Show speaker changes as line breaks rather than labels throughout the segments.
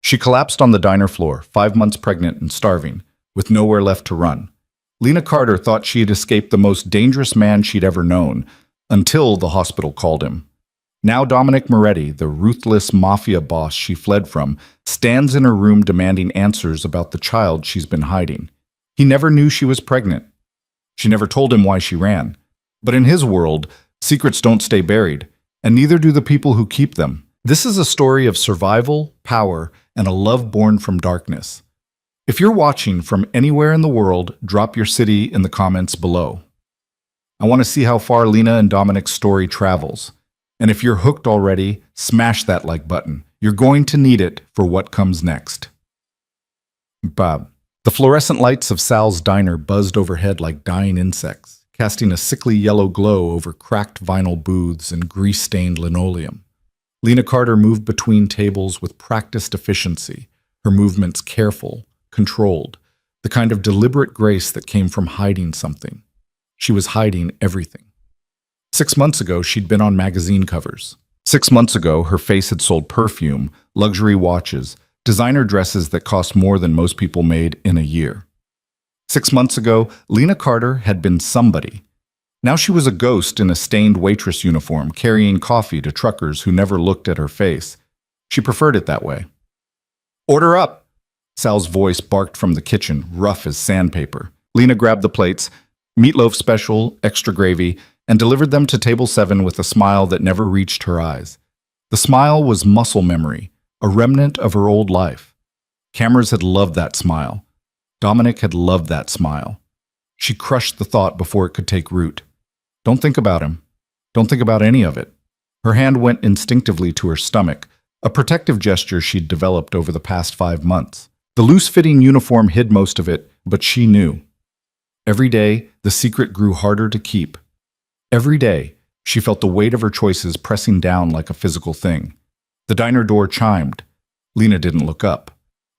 She collapsed on the diner floor, 5 months pregnant and starving, with nowhere left to run. Lena Carter thought she had escaped the most dangerous man she'd ever known, until the hospital called him. Now Dominic Moretti, the ruthless mafia boss she fled from, stands in her room demanding answers about the child she's been hiding. He never knew she was pregnant. She never told him why she ran. But in his world, secrets don't stay buried, and neither do the people who keep them. This is a story of survival, power, and a love born from darkness. If you're watching from anywhere in the world, drop your city in the comments below. I want to see how far Lena and Dominic's story travels. And if you're hooked already, smash that like button. You're going to need it for what comes next. Bob. The fluorescent lights of Sal's diner buzzed overhead like dying insects, casting a sickly yellow glow over cracked vinyl booths and grease-stained linoleum. Lena Carter moved between tables with practiced efficiency, her movements careful, controlled, the kind of deliberate grace that came from hiding something. She was hiding everything. 6 months ago, she'd been on magazine covers. 6 months ago, her face had sold perfume, luxury watches, designer dresses that cost more than most people made in a year. 6 months ago, Lena Carter had been somebody. Now she was a ghost in a stained waitress uniform, carrying coffee to truckers who never looked at her face. She preferred it that way. "Order up!" Sal's voice barked from the kitchen, rough as sandpaper. Lena grabbed the plates, meatloaf special, extra gravy, and delivered them to table 7 with a smile that never reached her eyes. The smile was muscle memory, a remnant of her old life. Cameras had loved that smile. Dominic had loved that smile. She crushed the thought before it could take root. Don't think about him. Don't think about any of it. Her hand went instinctively to her stomach, a protective gesture she'd developed over the past 5 months. The loose-fitting uniform hid most of it, but she knew. Every day, the secret grew harder to keep. Every day, she felt the weight of her choices pressing down like a physical thing. The diner door chimed. Lena didn't look up.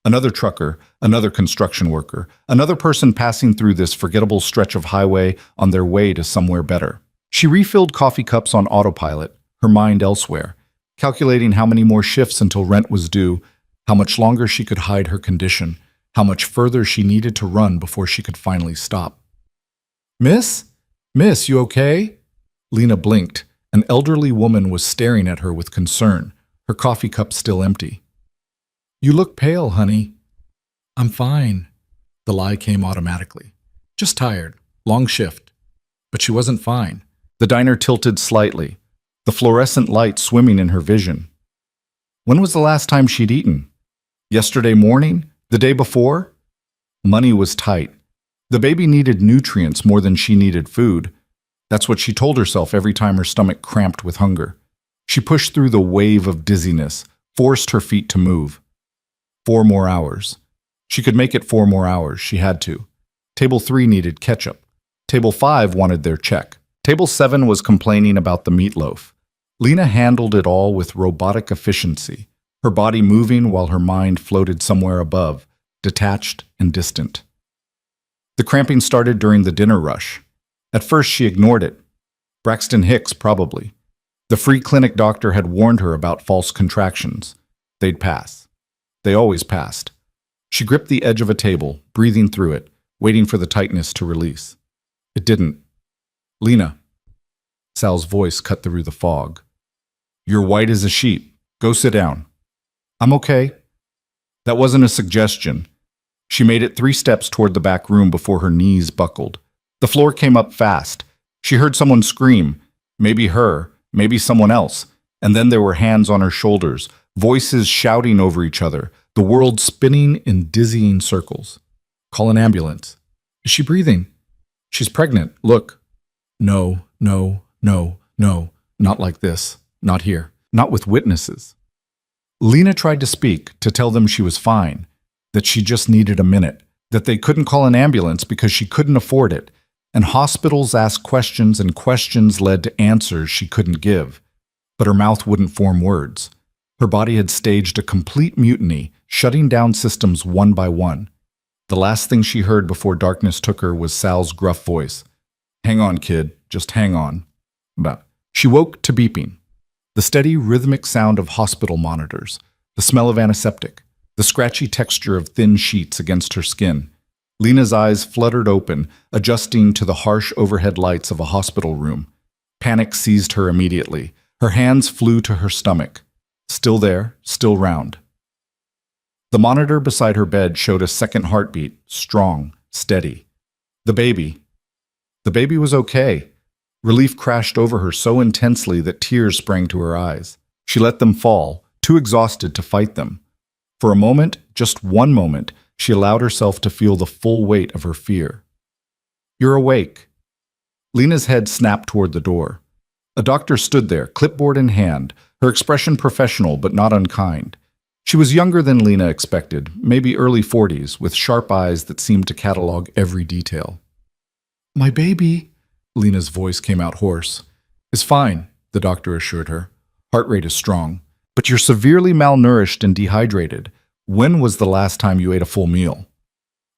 Another trucker, another construction worker, another person passing through this forgettable stretch of highway on their way to somewhere better. She refilled coffee cups on autopilot, her mind elsewhere, calculating how many more shifts until rent was due, how much longer she could hide her condition, how much further she needed to run before she could finally stop. "Miss? Miss, you okay?" Lena blinked. An elderly woman was staring at her with concern, her coffee cup still empty. "You look pale, honey." "I'm fine." The lie came automatically. "Just tired. Long shift." But she wasn't fine. The diner tilted slightly, the fluorescent light swimming in her vision. When was the last time she'd eaten? Yesterday morning? The day before? Money was tight. The baby needed nutrients more than she needed food. That's what she told herself every time her stomach cramped with hunger. She pushed through the wave of dizziness, forced her feet to move. 4 more hours. She could make it 4 more hours. She had to. Table 3 needed ketchup. Table 5 wanted their check. Table 7 was complaining about the meatloaf. Lena handled it all with robotic efficiency, her body moving while her mind floated somewhere above, detached and distant. The cramping started during the dinner rush. At first, she ignored it. Braxton Hicks, probably. The free clinic doctor had warned her about false contractions. They'd pass. They always passed. She gripped the edge of a table, breathing through it, waiting for the tightness to release. It didn't. "Lena." Sal's voice cut through the fog. "You're white as a sheet. Go sit down." "I'm okay." That wasn't a suggestion. She made it 3 steps toward the back room before her knees buckled. The floor came up fast. She heard someone scream, maybe her, maybe someone else, and then there were hands on her shoulders, voices shouting over each other, the world spinning in dizzying circles. "Call an ambulance." "Is she breathing?" "She's pregnant. Look." "No, no, no, no. Not like this. Not here. Not with witnesses." Lena tried to speak, to tell them she was fine, that she just needed a minute, that they couldn't call an ambulance because she couldn't afford it, and hospitals asked questions and questions led to answers she couldn't give. But her mouth wouldn't form words. Her body had staged a complete mutiny, shutting down systems one by one. The last thing she heard before darkness took her was Sal's gruff voice. "Hang on, kid. Just hang on." But she woke to beeping. The steady, rhythmic sound of hospital monitors. The smell of antiseptic. the scratchy texture of thin sheets against her skin. Lena's eyes fluttered open, adjusting to the harsh overhead lights of a hospital room. Panic seized her immediately. Her hands flew to her stomach. Still there, still round. The monitor beside her bed showed a second heartbeat, strong, steady. The baby was okay. Relief crashed over her so intensely that tears sprang to her eyes. She let them fall, too exhausted to fight them. For a moment, just one moment, she allowed herself to feel the full weight of her fear. "You're awake." Lena's head snapped toward the door. A doctor stood there, clipboard in hand, her expression professional but not unkind. She was younger than Lena expected, maybe early 40s, with sharp eyes that seemed to catalog every detail. "My baby," Lena's voice came out hoarse. "Is fine," the doctor assured her. "Heart rate is strong. But you're severely malnourished and dehydrated. When was the last time you ate a full meal?"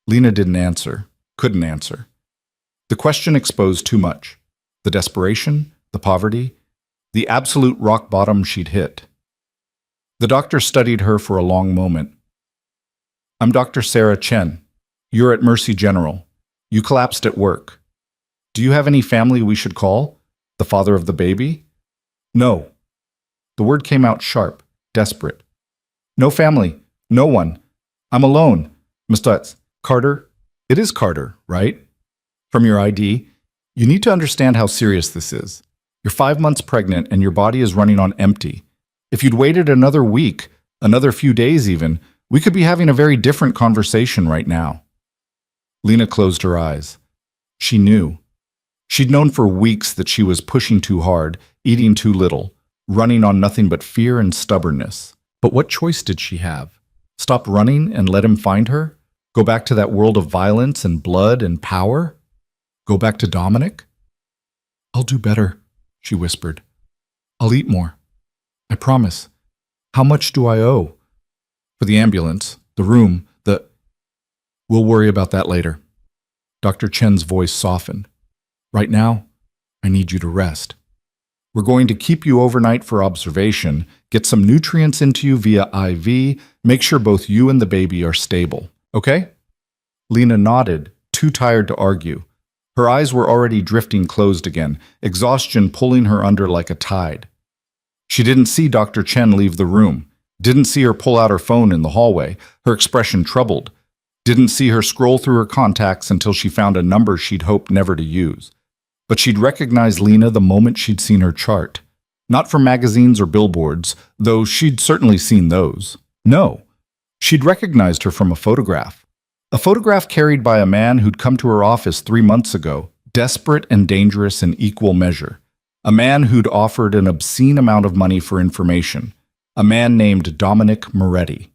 Lena didn't answer, couldn't answer. The question exposed too much. The desperation, the poverty, the absolute rock bottom she'd hit. The doctor studied her for a long moment. "I'm Dr. Sarah Chen. You're at Mercy General. You collapsed at work. Do you have any family we should call? The father of the baby?" "No." The word came out sharp, desperate. "No family. No one. I'm alone. Mr. Carter? It is Carter, right? From your ID. You need to understand how serious this is. You're 5 months pregnant and your body is running on empty. If you'd waited another week, another few days even, we could be having a very different conversation right now." Lena closed her eyes. She knew. She'd known for weeks that she was pushing too hard, eating too little, running on nothing but fear and stubbornness. But what choice did she have? Stop running and let him find her? Go back to that world of violence and blood and power? Go back to Dominic? "I'll do better," she whispered. "I'll eat more. I promise. How much do I owe?" "For the ambulance, the room, We'll worry about that later." Dr. Chen's voice softened. "Right now, I need you to rest. We're going to keep you overnight for observation, get some nutrients into you via IV, make sure both you and the baby are stable. Okay?" Lena nodded, too tired to argue. Her eyes were already drifting closed again, exhaustion pulling her under like a tide. She didn't see Dr. Chen leave the room, didn't see her pull out her phone in the hallway, her expression troubled, didn't see her scroll through her contacts until she found a number she'd hoped never to use. But she'd recognized Lena the moment she'd seen her chart. Not from magazines or billboards, though she'd certainly seen those. No, she'd recognized her from a photograph. A photograph carried by a man who'd come to her office 3 months ago, desperate and dangerous in equal measure. A man who'd offered an obscene amount of money for information. A man named Dominic Moretti.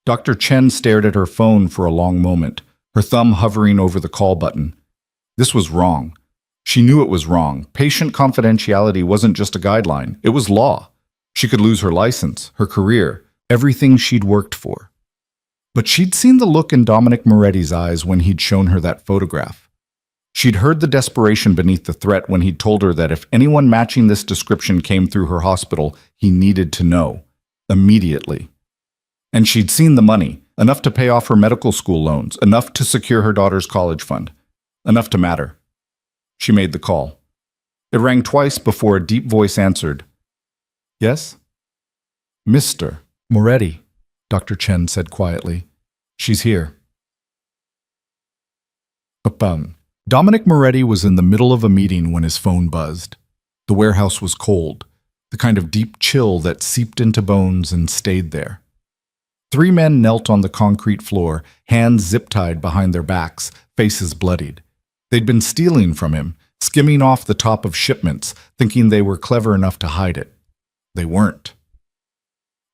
Dr. Chen stared at her phone for a long moment, her thumb hovering over the call button. This was wrong. She knew it was wrong. Patient confidentiality wasn't just a guideline, it was law. She could lose her license, her career, everything she'd worked for. But she'd seen the look in Dominic Moretti's eyes when he'd shown her that photograph. She'd heard the desperation beneath the threat when he'd told her that if anyone matching this description came through her hospital, he needed to know. Immediately. And she'd seen the money, enough to pay off her medical school loans, enough to secure her daughter's college fund, enough to matter. She made the call. It rang twice before a deep voice answered. "Yes?" "Mr. Moretti," Dr. Chen said quietly. "She's here." Dominic Moretti was in the middle of a meeting when his phone buzzed. The warehouse was cold, the kind of deep chill that seeped into bones and stayed there. 3 men knelt on the concrete floor, hands zip-tied behind their backs, faces bloodied. They'd been stealing from him, skimming off the top of shipments, thinking they were clever enough to hide it. They weren't.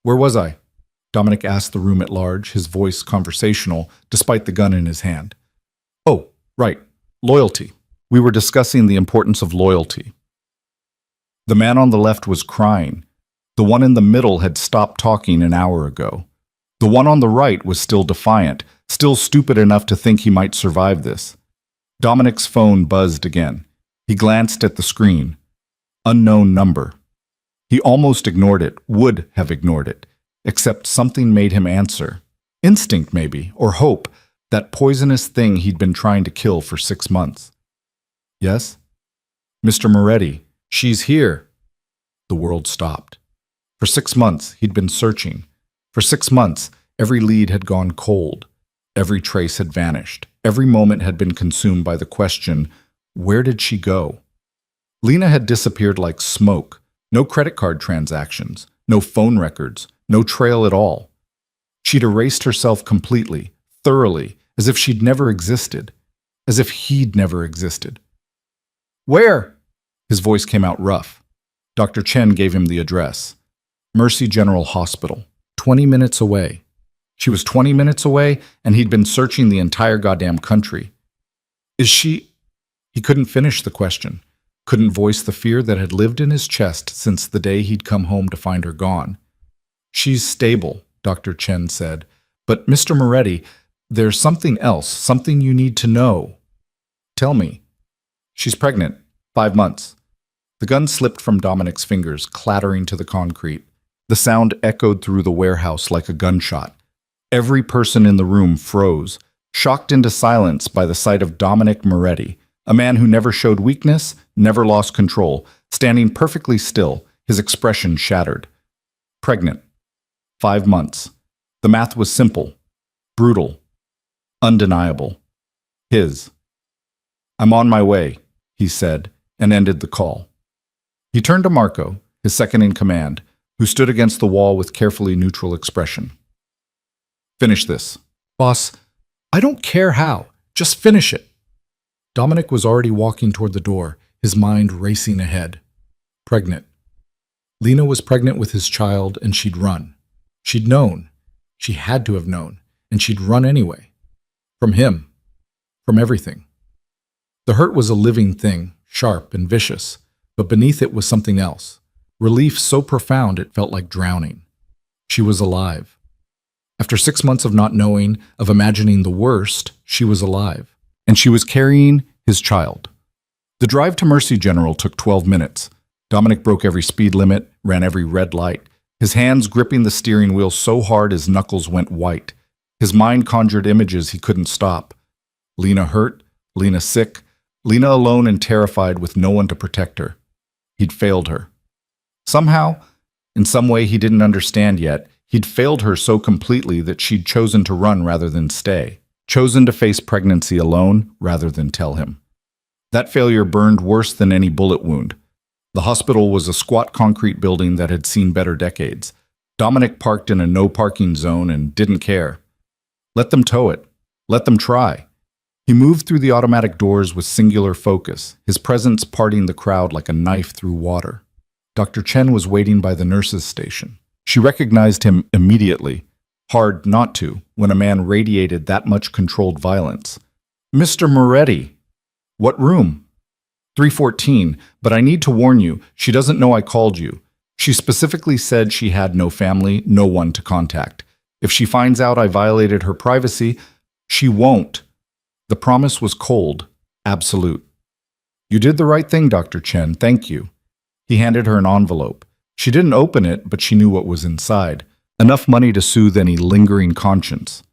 "Where was I?" Dominic asked the room at large, his voice conversational, despite the gun in his hand. "Oh, right. Loyalty. We were discussing the importance of loyalty." The man on the left was crying. The one in the middle had stopped talking an hour ago. The one on the right was still defiant, still stupid enough to think he might survive this. Dominic's phone buzzed again. He glanced at the screen. Unknown number. He almost ignored it, would have ignored it. Except something made him answer. Instinct, maybe, or hope, that poisonous thing he'd been trying to kill for 6 months. Yes? Mr. Moretti, she's here. The world stopped. For 6 months, he'd been searching. For 6 months, every lead had gone cold. Every trace had vanished. Every moment had been consumed by the question, where did she go? Lena had disappeared like smoke. No credit card transactions, no phone records, no trail at all. She'd erased herself completely, thoroughly, as if she'd never existed, as if he'd never existed. Where? His voice came out rough. Dr. Chen gave him the address. Mercy General Hospital, 20 minutes away. She was 20 minutes away, and he'd been searching the entire goddamn country. Is she... He couldn't finish the question, couldn't voice the fear that had lived in his chest since the day he'd come home to find her gone. She's stable, Dr. Chen said, but Mr. Moretti, there's something else, something you need to know. Tell me. She's pregnant, 5 months. The gun slipped from Dominic's fingers, clattering to the concrete. The sound echoed through the warehouse like a gunshot. Every person in the room froze, shocked into silence by the sight of Dominic Moretti, a man who never showed weakness, never lost control, standing perfectly still, his expression shattered. Pregnant. 5 months. The math was simple, brutal, undeniable. His. I'm on my way, he said, and ended the call. He turned to Marco, his second in command, who stood against the wall with carefully neutral expression. Finish this. Boss, I don't care how. Just finish it. Dominic was already walking toward the door, his mind racing ahead. Pregnant. Lena was pregnant with his child, and she'd run. She'd known. She had to have known, and she'd run anyway. From him. From everything. The hurt was a living thing, sharp and vicious, but beneath it was something else. Relief so profound it felt like drowning. She was alive. After 6 months of not knowing, of imagining the worst, she was alive. And she was carrying his child. The drive to Mercy General took 12 minutes. Dominic broke every speed limit, ran every red light, his hands gripping the steering wheel so hard his knuckles went white. His mind conjured images he couldn't stop. Lena hurt, Lena sick, Lena alone and terrified with no one to protect her. He'd failed her. Somehow, in some way he didn't understand yet, he'd failed her so completely that she'd chosen to run rather than stay, chosen to face pregnancy alone rather than tell him. That failure burned worse than any bullet wound. The hospital was a squat concrete building that had seen better decades. Dominic parked in a no-parking zone and didn't care. Let them tow it. Let them try. He moved through the automatic doors with singular focus, his presence parting the crowd like a knife through water. Dr. Chen was waiting by the nurses' station. She recognized him immediately. Hard not to, when a man radiated that much controlled violence. Mr. Moretti. What room? 314, but I need to warn you, she doesn't know I called you. She specifically said she had no family, no one to contact. If she finds out I violated her privacy, she won't. The promise was cold, absolute. You did the right thing, Dr. Chen, thank you. He handed her an envelope. She didn't open it, but she knew what was inside. Enough money to soothe any lingering conscience.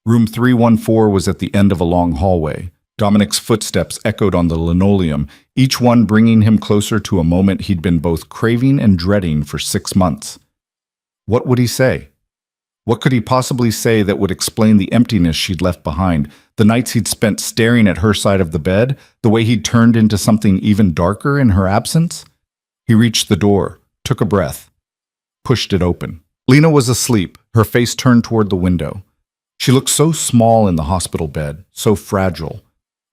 Room 314 was at the end of a long hallway. Dominic's footsteps echoed on the linoleum, each one bringing him closer to a moment he'd been both craving and dreading for 6 months. What would he say? What could he possibly say that would explain the emptiness she'd left behind, the nights he'd spent staring at her side of the bed, the way he'd turned into something even darker in her absence? He reached the door, took a breath, pushed it open. Lena was asleep, her face turned toward the window. She looked so small in the hospital bed, so fragile.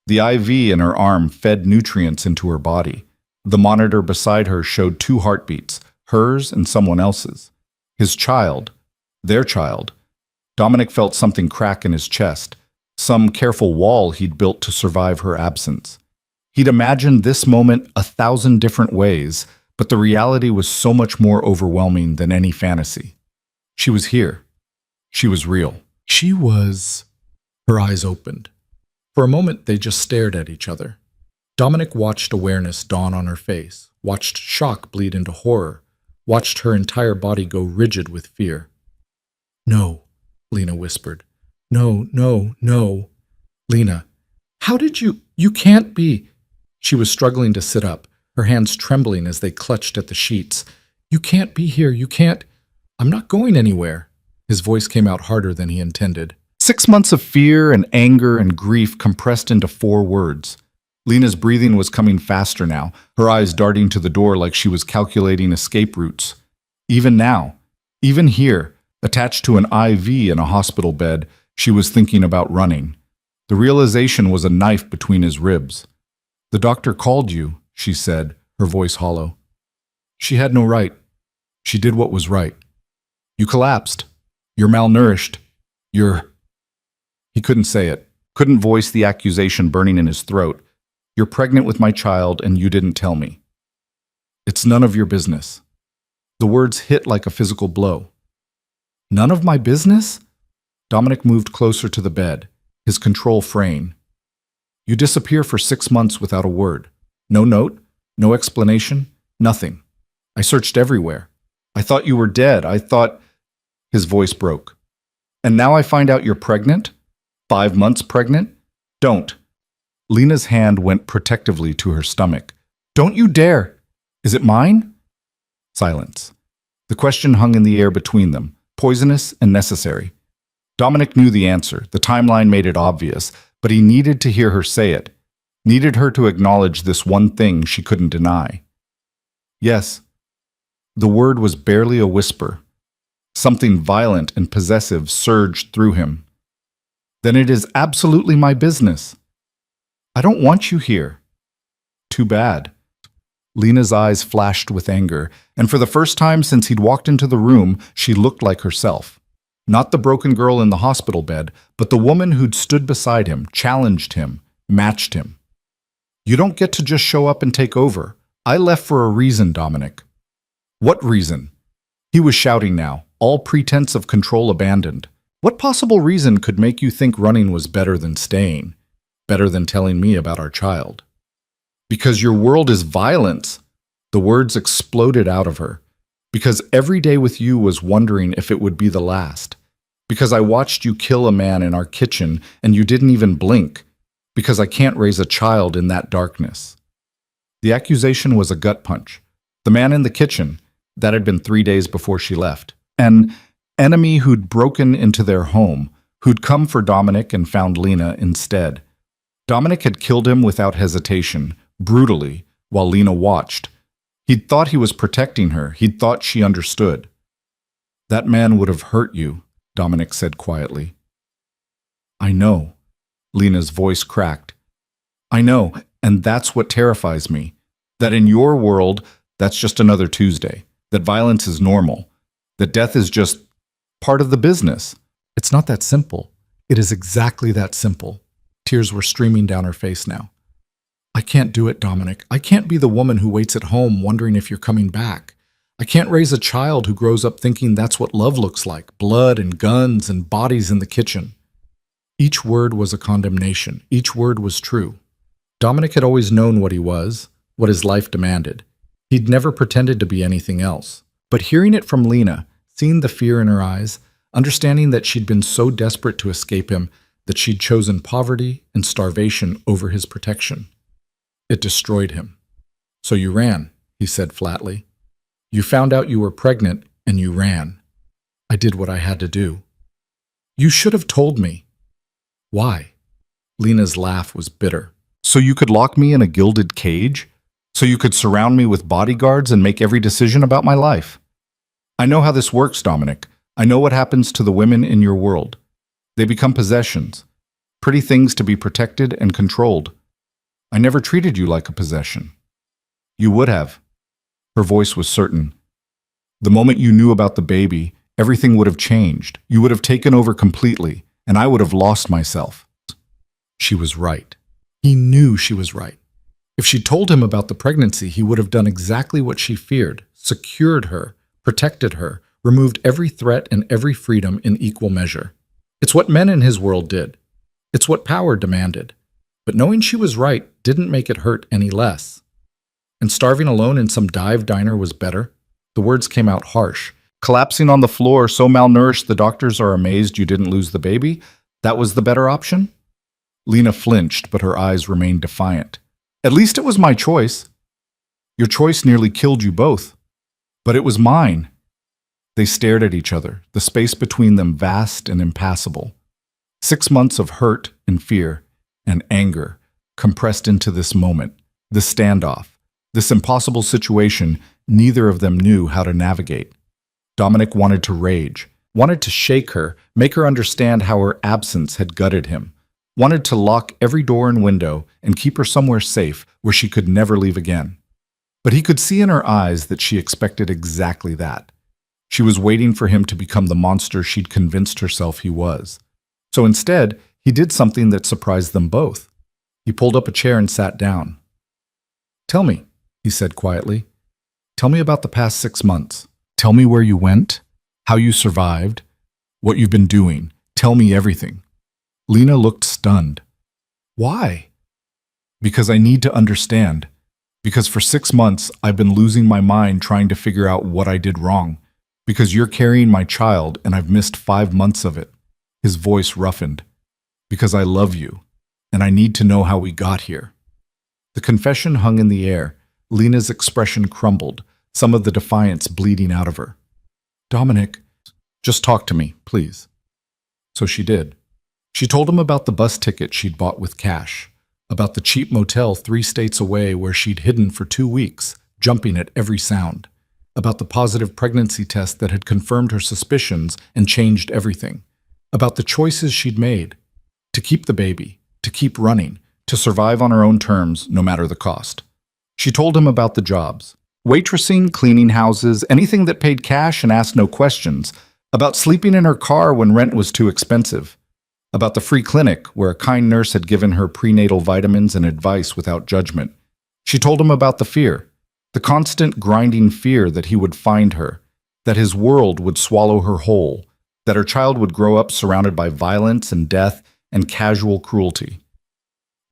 The IV in her arm fed nutrients into her body. The monitor beside her showed 2 heartbeats, hers and someone else's. His child, their child. Dominic felt something crack in his chest, some careful wall he'd built to survive her absence. He'd imagined this moment 1,000 different ways, but the reality was so much more overwhelming than any fantasy. She was here. She was real. She was... Her eyes opened. For a moment, they just stared at each other. Dominic watched awareness dawn on her face, watched shock bleed into horror, watched her entire body go rigid with fear. "No," Lena whispered. "No, no, no." "Lena, how did you can't be." She was struggling to sit up, her hands trembling as they clutched at the sheets. "You can't be here, you can't." "I'm not going anywhere." His voice came out harder than he intended. 6 months of fear and anger and grief compressed into 4 words. Lena's breathing was coming faster now, her eyes darting to the door like she was calculating escape routes. Even now, even here, attached to an IV in a hospital bed, she was thinking about running. The realization was a knife between his ribs. "The doctor called you," she said, her voice hollow. "She had no right. She did what was right. You collapsed. You're malnourished. You're—" He couldn't say it, couldn't voice the accusation burning in his throat. "You're pregnant with my child and you didn't tell me. It's none of your business." The words hit like a physical blow. "None of my business?" Dominic moved closer to the bed, his control fraying. "You disappear for 6 months without a word. No note, no explanation, nothing. I searched everywhere. I thought you were dead. I thought—" His voice broke. "And now I find out you're pregnant? 5 months pregnant? Don't." Lena's hand went protectively to her stomach. "Don't you dare! Is it mine?" Silence. The question hung in the air between them, poisonous and necessary. Dominic knew the answer. The timeline made it obvious, but he needed to hear her say it, needed her to acknowledge this one thing she couldn't deny. "Yes." The word was barely a whisper. Something violent and possessive surged through him. "Then it is absolutely my business. I don't want you here." "Too bad." Lena's eyes flashed with anger, and for the first time since he'd walked into the room, she looked like herself. Not the broken girl in the hospital bed, but the woman who'd stood beside him, challenged him, matched him. "You don't get to just show up and take over. I left for a reason, Dominic." "What reason?" He was shouting now, all pretense of control abandoned. "What possible reason could make you think running was better than staying? Better than telling me about our child?" "Because your world is violence." The words exploded out of her. "Because every day with you was wondering if it would be the last. Because I watched you kill a man in our kitchen and you didn't even blink. Because I can't raise a child in that darkness." The accusation was a gut punch. The man in the kitchen, that had been 3 days before she left. An enemy who'd broken into their home, who'd come for Dominic and found Lena instead. Dominic had killed him without hesitation, brutally, while Lena watched. He'd thought he was protecting her. He'd thought she understood. "That man would have hurt you," Dominic said quietly. "I know." Lena's voice cracked. "I know, and that's what terrifies me. That in your world, that's just another Tuesday. That violence is normal. That death is just part of the business." "It's not that simple." "It is exactly that simple." Tears were streaming down her face now. "I can't do it, Dominic. I can't be the woman who waits at home wondering if you're coming back. I can't raise a child who grows up thinking that's what love looks like, blood and guns and bodies in the kitchen." Each word was a condemnation. Each word was true. Dominic had always known what he was, what his life demanded. He'd never pretended to be anything else. But hearing it from Lena, seeing the fear in her eyes, understanding that she'd been so desperate to escape him that she'd chosen poverty and starvation over his protection, it destroyed him. "So you ran," he said flatly. "You found out you were pregnant and you ran." "I did what I had to do." "You should have told me." "Why?" Lena's laugh was bitter. "So you could lock me in a gilded cage? So you could surround me with bodyguards and make every decision about my life? I know how this works, Dominic. I know what happens to the women in your world. They become possessions, pretty things to be protected and controlled. I never treated you like a possession." "You would have." Her voice was certain. "The moment you knew about the baby, everything would have changed. You would have taken over completely, and I would have lost myself." She was right. He knew she was right. If she told him about the pregnancy, he would have done exactly what she feared, secured her, protected her, removed every threat and every freedom in equal measure. It's what men in his world did. It's what power demanded. But knowing she was right didn't make it hurt any less. And starving alone in some dive diner was better. The words came out harsh. Collapsing on the floor, so malnourished the doctors are amazed you didn't lose the baby? That was the better option? Lena flinched, but her eyes remained defiant. At least it was my choice. Your choice nearly killed you both. But it was mine. They stared at each other, the space between them vast and impassable. 6 months of hurt and fear and anger compressed into this moment, this standoff, this impossible situation neither of them knew how to navigate. Dominic wanted to rage, wanted to shake her, make her understand how her absence had gutted him, wanted to lock every door and window and keep her somewhere safe where she could never leave again. But he could see in her eyes that she expected exactly that. She was waiting for him to become the monster she'd convinced herself he was. So instead, he did something that surprised them both. He pulled up a chair and sat down. "Tell me," he said quietly. "Tell me about the past 6 months. Tell me where you went, how you survived, what you've been doing. Tell me everything." Lena looked stunned. "Why?" "Because I need to understand. Because for 6 months, I've been losing my mind trying to figure out what I did wrong. Because you're carrying my child and I've missed 5 months of it." His voice roughened. "Because I love you, and I need to know how we got here." The confession hung in the air. Lena's expression crumbled, some of the defiance bleeding out of her. "Dominic, just talk to me, please." So she did. She told him about the bus ticket she'd bought with cash, about the cheap motel 3 states away where she'd hidden for 2 weeks, jumping at every sound, about the positive pregnancy test that had confirmed her suspicions and changed everything, about the choices she'd made, to keep the baby, to keep running, to survive on her own terms, no matter the cost. She told him about the jobs, waitressing, cleaning houses, anything that paid cash and asked no questions, about sleeping in her car when rent was too expensive, about the free clinic where a kind nurse had given her prenatal vitamins and advice without judgment. She told him about the fear, the constant grinding fear that he would find her, that his world would swallow her whole, that her child would grow up surrounded by violence and death and casual cruelty.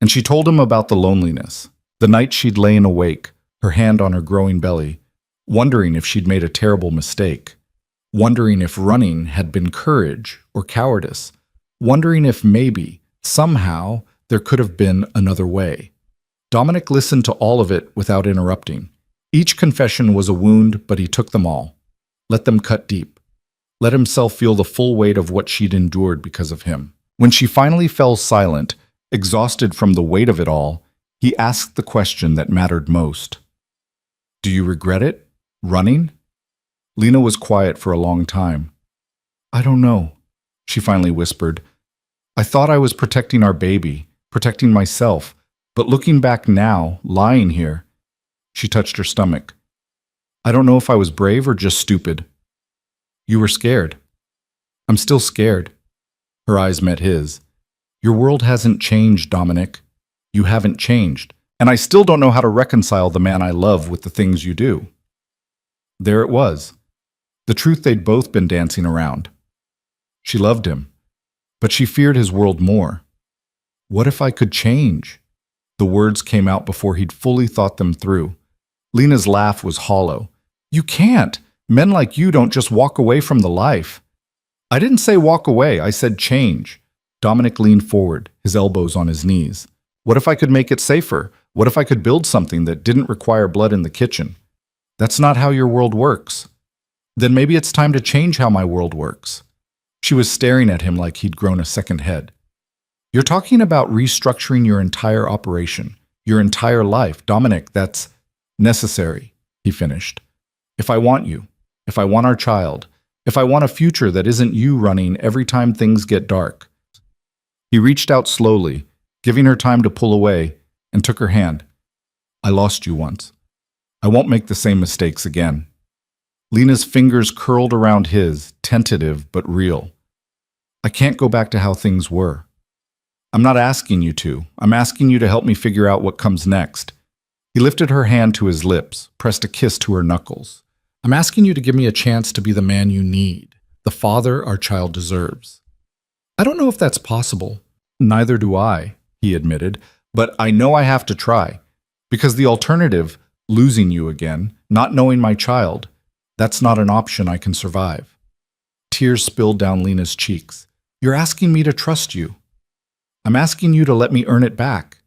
And she told him about the loneliness, the night she'd lain awake, her hand on her growing belly, wondering if she'd made a terrible mistake, wondering if running had been courage or cowardice, wondering if maybe, somehow, there could have been another way. Dominic listened to all of it without interrupting. Each confession was a wound, but he took them all, let them cut deep, let himself feel the full weight of what she'd endured because of him. When she finally fell silent, exhausted from the weight of it all, he asked the question that mattered most. "Do you regret it? Running?" Lena was quiet for a long time. "I don't know," she finally whispered. "I thought I was protecting our baby, protecting myself, but looking back now, lying here," she touched her stomach, "I don't know if I was brave or just stupid." "You were scared." "I'm still scared." Her eyes met his. "Your world hasn't changed, Dominic. You haven't changed, and I still don't know how to reconcile the man I love with the things you do." There it was, the truth they'd both been dancing around. She loved him, but she feared his world more. "What if I could change?" The words came out before he'd fully thought them through. Lena's laugh was hollow. "You can't. Men like you don't just walk away from the life." "I didn't say walk away, I said change." Dominic leaned forward, his elbows on his knees. "What if I could make it safer? What if I could build something that didn't require blood in the kitchen?" "That's not how your world works." "Then maybe it's time to change how my world works." She was staring at him like he'd grown a second head. "You're talking about restructuring your entire operation, your entire life. Dominic, that's necessary," he finished. "If I want you, if I want our child, if I want a future that isn't you running every time things get dark." He reached out slowly, giving her time to pull away, and took her hand. "I lost you once. I won't make the same mistakes again." Lena's fingers curled around his, tentative but real. "I can't go back to how things were." "I'm not asking you to. I'm asking you to help me figure out what comes next." He lifted her hand to his lips, pressed a kiss to her knuckles. "I'm asking you to give me a chance to be the man you need, the father our child deserves." "I don't know if that's possible." "Neither do I," he admitted, "but I know I have to try. Because the alternative, losing you again, not knowing my child, That's not an option I can survive. Tears spilled down Lena's cheeks. You're asking me to trust you. I'm asking you to let me earn it back.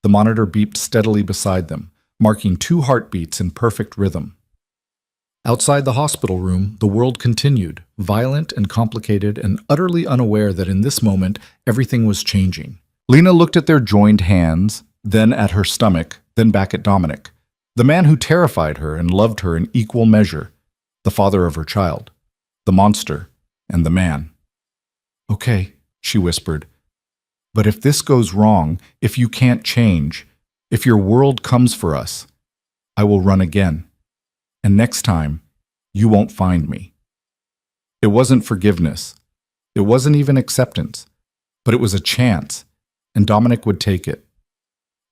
The monitor beeped steadily beside them, marking 2 heartbeats in perfect rhythm. Outside the hospital room, the world continued, violent and complicated and utterly unaware that in this moment, everything was changing. Lena looked at their joined hands, then at her stomach, then back at Dominic, the man who terrified her and loved her in equal measure, the father of her child, the monster, and the man. Okay, she whispered. But if this goes wrong, if you can't change, if your world comes for us, I will run again. And next time, you won't find me. It wasn't forgiveness. It wasn't even acceptance. But it was a chance, and Dominic would take it.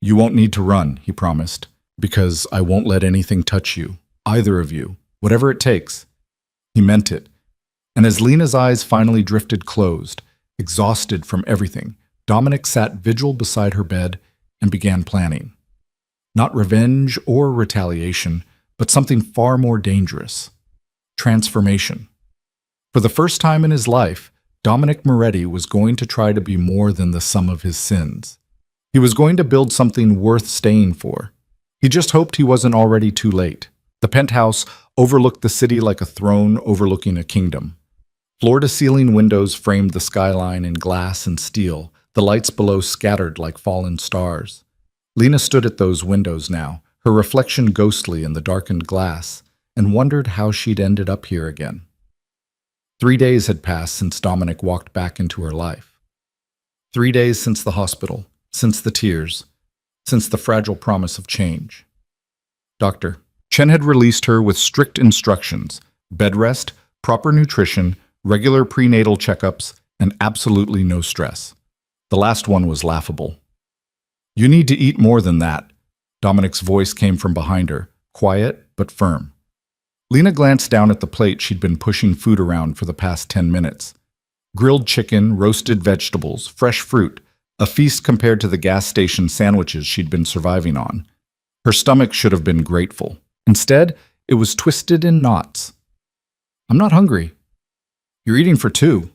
You won't need to run, he promised, because I won't let anything touch you, either of you, whatever it takes. He meant it. And as Lena's eyes finally drifted closed, exhausted from everything, Dominic sat vigil beside her bed and began planning. Not revenge or retaliation, but something far more dangerous. Transformation. For the first time in his life, Dominic Moretti was going to try to be more than the sum of his sins. He was going to build something worth staying for. He just hoped he wasn't already too late. The penthouse overlooked the city like a throne overlooking a kingdom. Floor-to-ceiling windows framed the skyline in glass and steel, the lights below scattered like fallen stars. Lena stood at those windows now, her reflection ghostly in the darkened glass, and wondered how she'd ended up here again. 3 days had passed since Dominic walked back into her life. 3 days since the hospital, since the tears, since the fragile promise of change. Doctor Chen had released her with strict instructions, bed rest, proper nutrition, regular prenatal checkups, and absolutely no stress. The last one was laughable. You need to eat more than that. Dominic's voice came from behind her, quiet but firm. Lena glanced down at the plate she'd been pushing food around for the past 10 minutes. Grilled chicken, roasted vegetables, fresh fruit, a feast compared to the gas station sandwiches she'd been surviving on. Her stomach should have been grateful. Instead, it was twisted in knots. I'm not hungry. You're eating for 2.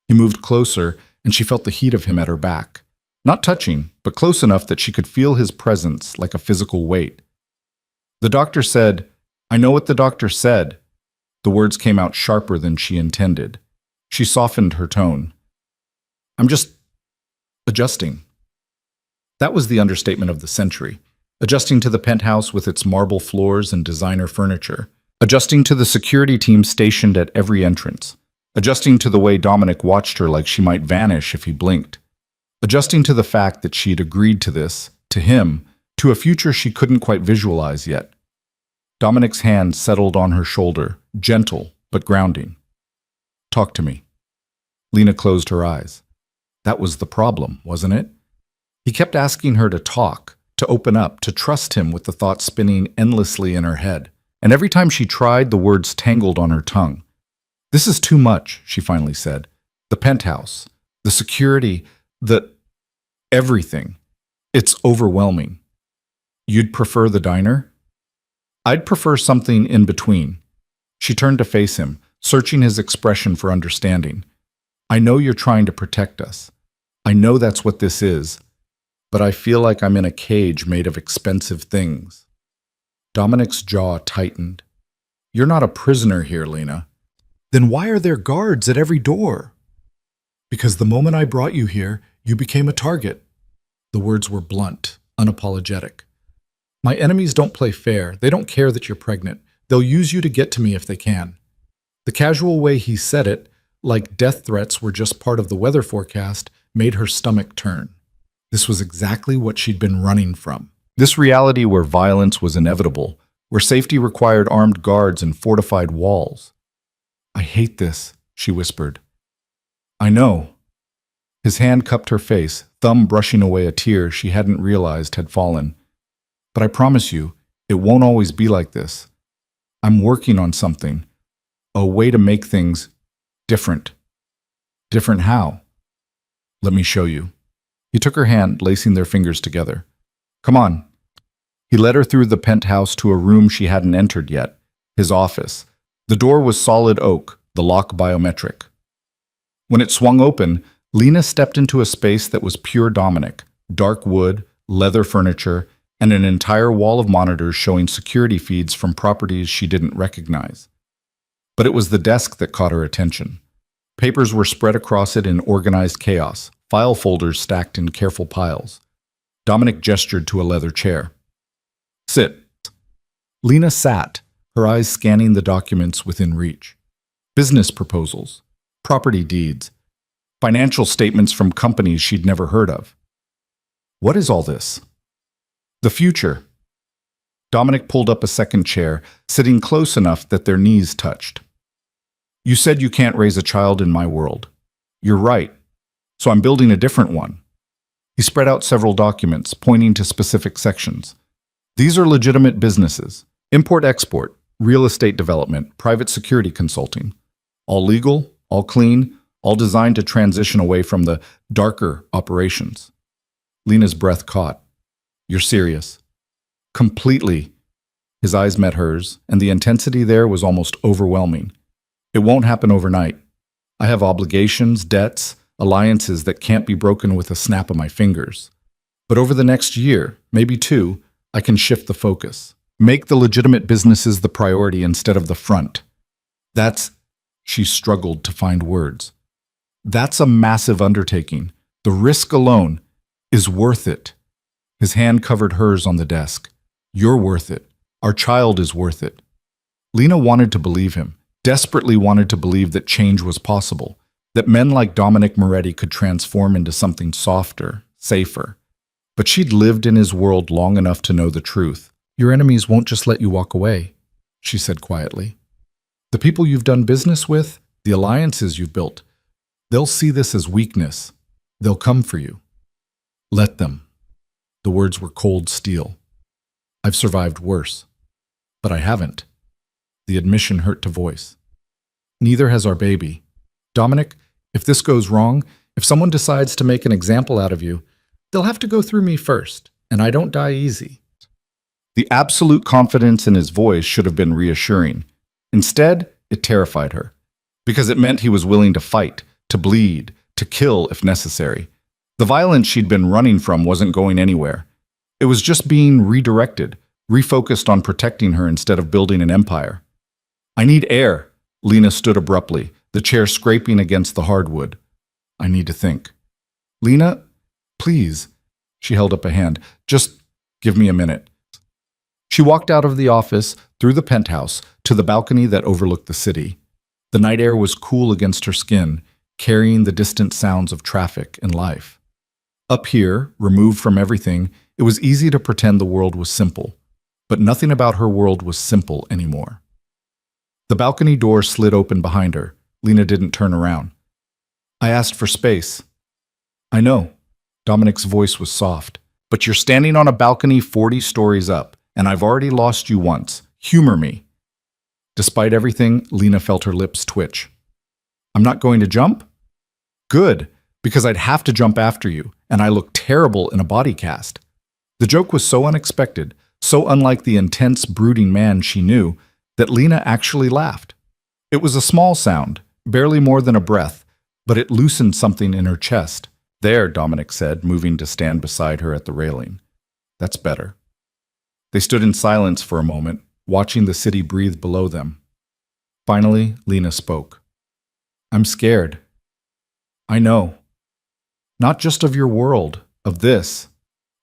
He moved closer, and she felt the heat of him at her back. Not touching, but close enough that she could feel his presence like a physical weight. The doctor said, I know what the doctor said. The words came out sharper than she intended. She softened her tone. I'm just adjusting. That was the understatement of the century. Adjusting to the penthouse with its marble floors and designer furniture. Adjusting to the security team stationed at every entrance. Adjusting to the way Dominic watched her like she might vanish if he blinked. Adjusting to the fact that she'd agreed to this, to him, to a future she couldn't quite visualize yet. Dominic's hand settled on her shoulder, gentle but grounding. Talk to me. Lena closed her eyes. That was the problem, wasn't it? He kept asking her to talk, to open up, to trust him with the thoughts spinning endlessly in her head. And every time she tried, the words tangled on her tongue. This is too much, she finally said. The penthouse, the security, everything. It's overwhelming. You'd prefer the diner? I'd prefer something in between. She turned to face him, searching his expression for understanding. I know you're trying to protect us. I know that's what this is. But I feel like I'm in a cage made of expensive things. Dominic's jaw tightened. You're not a prisoner here, Lena. Then why are there guards at every door? Because the moment I brought you here, you became a target. The words were blunt, unapologetic. My enemies don't play fair. They don't care that you're pregnant. They'll use you to get to me if they can. The casual way he said it, like death threats were just part of the weather forecast, made her stomach turn. This was exactly what she'd been running from. This reality where violence was inevitable, where safety required armed guards and fortified walls. I hate this, she whispered. I know. His hand cupped her face, thumb brushing away a tear she hadn't realized had fallen. But I promise you, it won't always be like this. I'm working on something. A way to make things different. Different how? Let me show you. He took her hand, lacing their fingers together. Come on. He led her through the penthouse to a room she hadn't entered yet. his office. The door was solid oak, the lock biometric. When it swung open, Lena stepped into a space that was pure Dominic: dark wood, leather furniture, and an entire wall of monitors showing security feeds from properties she didn't recognize. But it was the desk that caught her attention. Papers were spread across it in organized chaos, file folders stacked in careful piles. Dominic gestured to a leather chair. "Sit." Lena sat, her eyes scanning the documents within reach. Business proposals, property deeds, financial statements from companies she'd never heard of. What is all this? The future. Dominic pulled up a second chair, sitting close enough that their knees touched. "You said you can't raise a child in my world. You're right. So I'm building a different one." He spread out several documents, pointing to specific sections. "These are legitimate businesses: import-export, real estate development, private security consulting. All legal, all clean, all designed to transition away from the darker operations." Lena's breath caught. "You're serious?" "Completely." His eyes met hers, and the intensity there was almost overwhelming. "It won't happen overnight. I have obligations, debts, alliances that can't be broken with a snap of my fingers. But over the next year, maybe two, I can shift the focus. Make the legitimate businesses the priority instead of the front. That's," she struggled to find words. "That's a massive undertaking. The risk alone is worth it." His hand covered hers on the desk. "You're worth it. Our child is worth it." Lena wanted to believe him, desperately wanted to believe that change was possible, that men like Dominic Moretti could transform into something softer, safer. But she'd lived in his world long enough to know the truth. "Your enemies won't just let you walk away," she said quietly. "The people you've done business with, the alliances you've built, they'll see this as weakness. They'll come for you. Let them." The words were cold steel. "I've survived worse. But I haven't." The admission hurt to voice. "Neither has our baby. Dominic, if this goes wrong, if someone decides to make an example out of you, they'll have to go through me first, and I don't die easy." The absolute confidence in his voice should have been reassuring. Instead, it terrified her, because it meant he was willing to fight, to bleed, to kill if necessary. The violence she'd been running from wasn't going anywhere. It was just being redirected, refocused on protecting her instead of building an empire. "I need air." Lena stood abruptly, the chair scraping against the hardwood. "I need to think." "Lena, please." She held up a hand. "Just give me a minute." She walked out of the office, through the penthouse, to the balcony that overlooked the city. The night air was cool against her skin, carrying the distant sounds of traffic and life. Up here, removed from everything, it was easy to pretend the world was simple. But nothing about her world was simple anymore. The balcony door slid open behind her. Lena didn't turn around. "I asked for space." "I know." Dominic's voice was soft. "But you're standing on a balcony 40 stories up, and I've already lost you once. Humor me." Despite everything, Lena felt her lips twitch. "I'm not going to jump?" "Good, because I'd have to jump after you, and I look terrible in a body cast." The joke was so unexpected, so unlike the intense, brooding man she knew, that Lena actually laughed. It was a small sound, barely more than a breath, but it loosened something in her chest. "There," Dominic said, moving to stand beside her at the railing. "That's better." They stood in silence for a moment, watching the city breathe below them. Finally, Lena spoke. "I'm scared." "I know. Not just of your world, of this,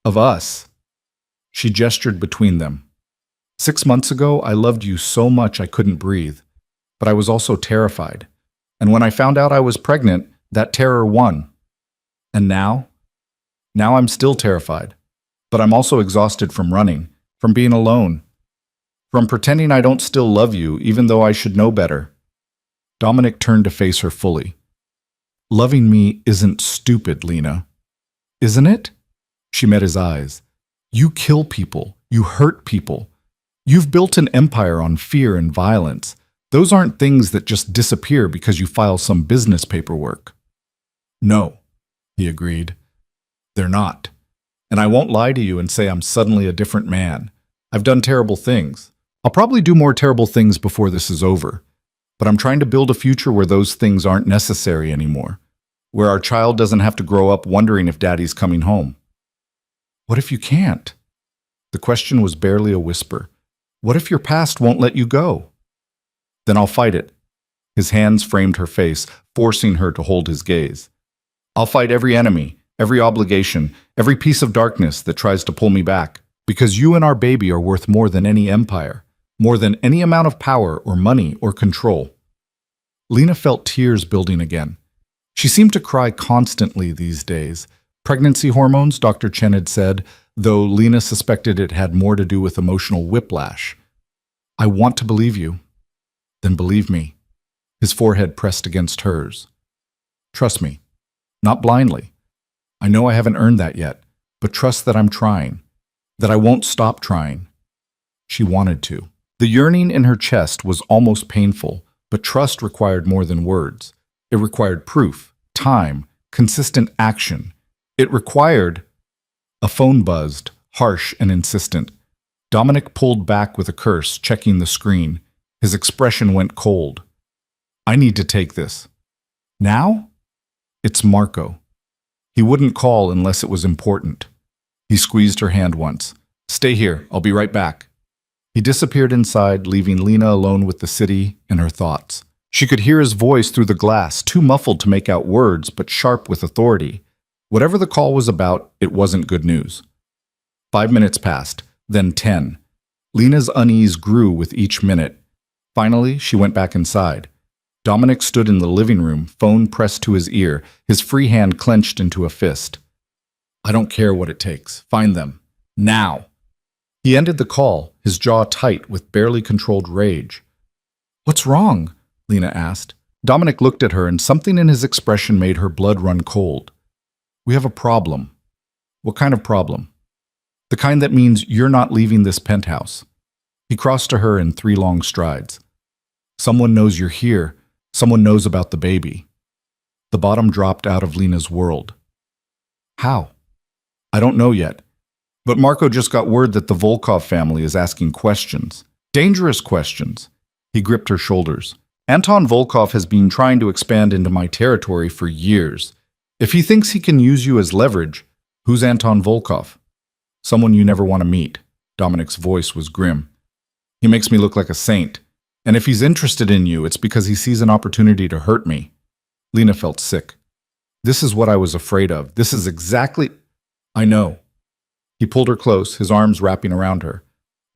of us." She gestured between them. 6 months ago, I loved you so much I couldn't breathe, but I was also terrified. And when I found out I was pregnant, that terror won. And now? Now I'm still terrified, but I'm also exhausted from running, from being alone, from pretending I don't still love you even though I should know better. Dominic turned to face her fully. "Loving me isn't stupid, Lena. Isn't it?" She met his eyes. "You kill people. You hurt people. You've built an empire on fear and violence. Those aren't things that just disappear because you file some business paperwork." "No," he agreed. "They're not. And I won't lie to you and say I'm suddenly a different man. I've done terrible things. I'll probably do more terrible things before this is over, but I'm trying to build a future where those things aren't necessary anymore, where our child doesn't have to grow up wondering if daddy's coming home. What if you can't? The question was barely a whisper. What if your past won't let you go? Then I'll fight it. His hands framed her face, forcing her to hold his gaze. I'll fight every enemy, every obligation, every piece of darkness that tries to pull me back, because you and our baby are worth more than any empire, more than any amount of power or money or control. Lena felt tears building again. She seemed to cry constantly these days. Pregnancy hormones, Dr. Chen had said, though Lena suspected it had more to do with emotional whiplash. I want to believe you. Then believe me. His forehead pressed against hers. Trust me. Not blindly. I know I haven't earned that yet, but trust that I'm trying. That I won't stop trying. She wanted to. The yearning in her chest was almost painful, but trust required more than words. It required proof, time, consistent action. It required... A phone buzzed, harsh and insistent. Dominic pulled back with a curse, checking the screen. His expression went cold. I need to take this. Now? It's Marco. He wouldn't call unless it was important. He squeezed her hand once. Stay here, I'll be right back. He disappeared inside, leaving Lena alone with the city and her thoughts. She could hear his voice through the glass, too muffled to make out words, but sharp with authority. Whatever the call was about, it wasn't good news. 5 minutes passed, then 10. Lena's unease grew with each minute. Finally, she went back inside. Dominic stood in the living room, phone pressed to his ear, his free hand clenched into a fist. I don't care what it takes. Find them. Now. He ended the call, his jaw tight with barely controlled rage. What's wrong? Lena asked. Dominic looked at her, and something in his expression made her blood run cold. We have a problem. What kind of problem? The kind that means you're not leaving this penthouse. He crossed to her in 3 long strides. Someone knows you're here. Someone knows about the baby. The bottom dropped out of Lena's world. How? I don't know yet. But Marco just got word that the Volkov family is asking questions. Dangerous questions. He gripped her shoulders. Anton Volkov has been trying to expand into my territory for years. If he thinks he can use you as leverage, who's Anton Volkov? Someone you never want to meet. Dominic's voice was grim. He makes me look like a saint. And if he's interested in you, it's because he sees an opportunity to hurt me. Lena felt sick. This is what I was afraid of. This is exactly... I know. He pulled her close, his arms wrapping around her.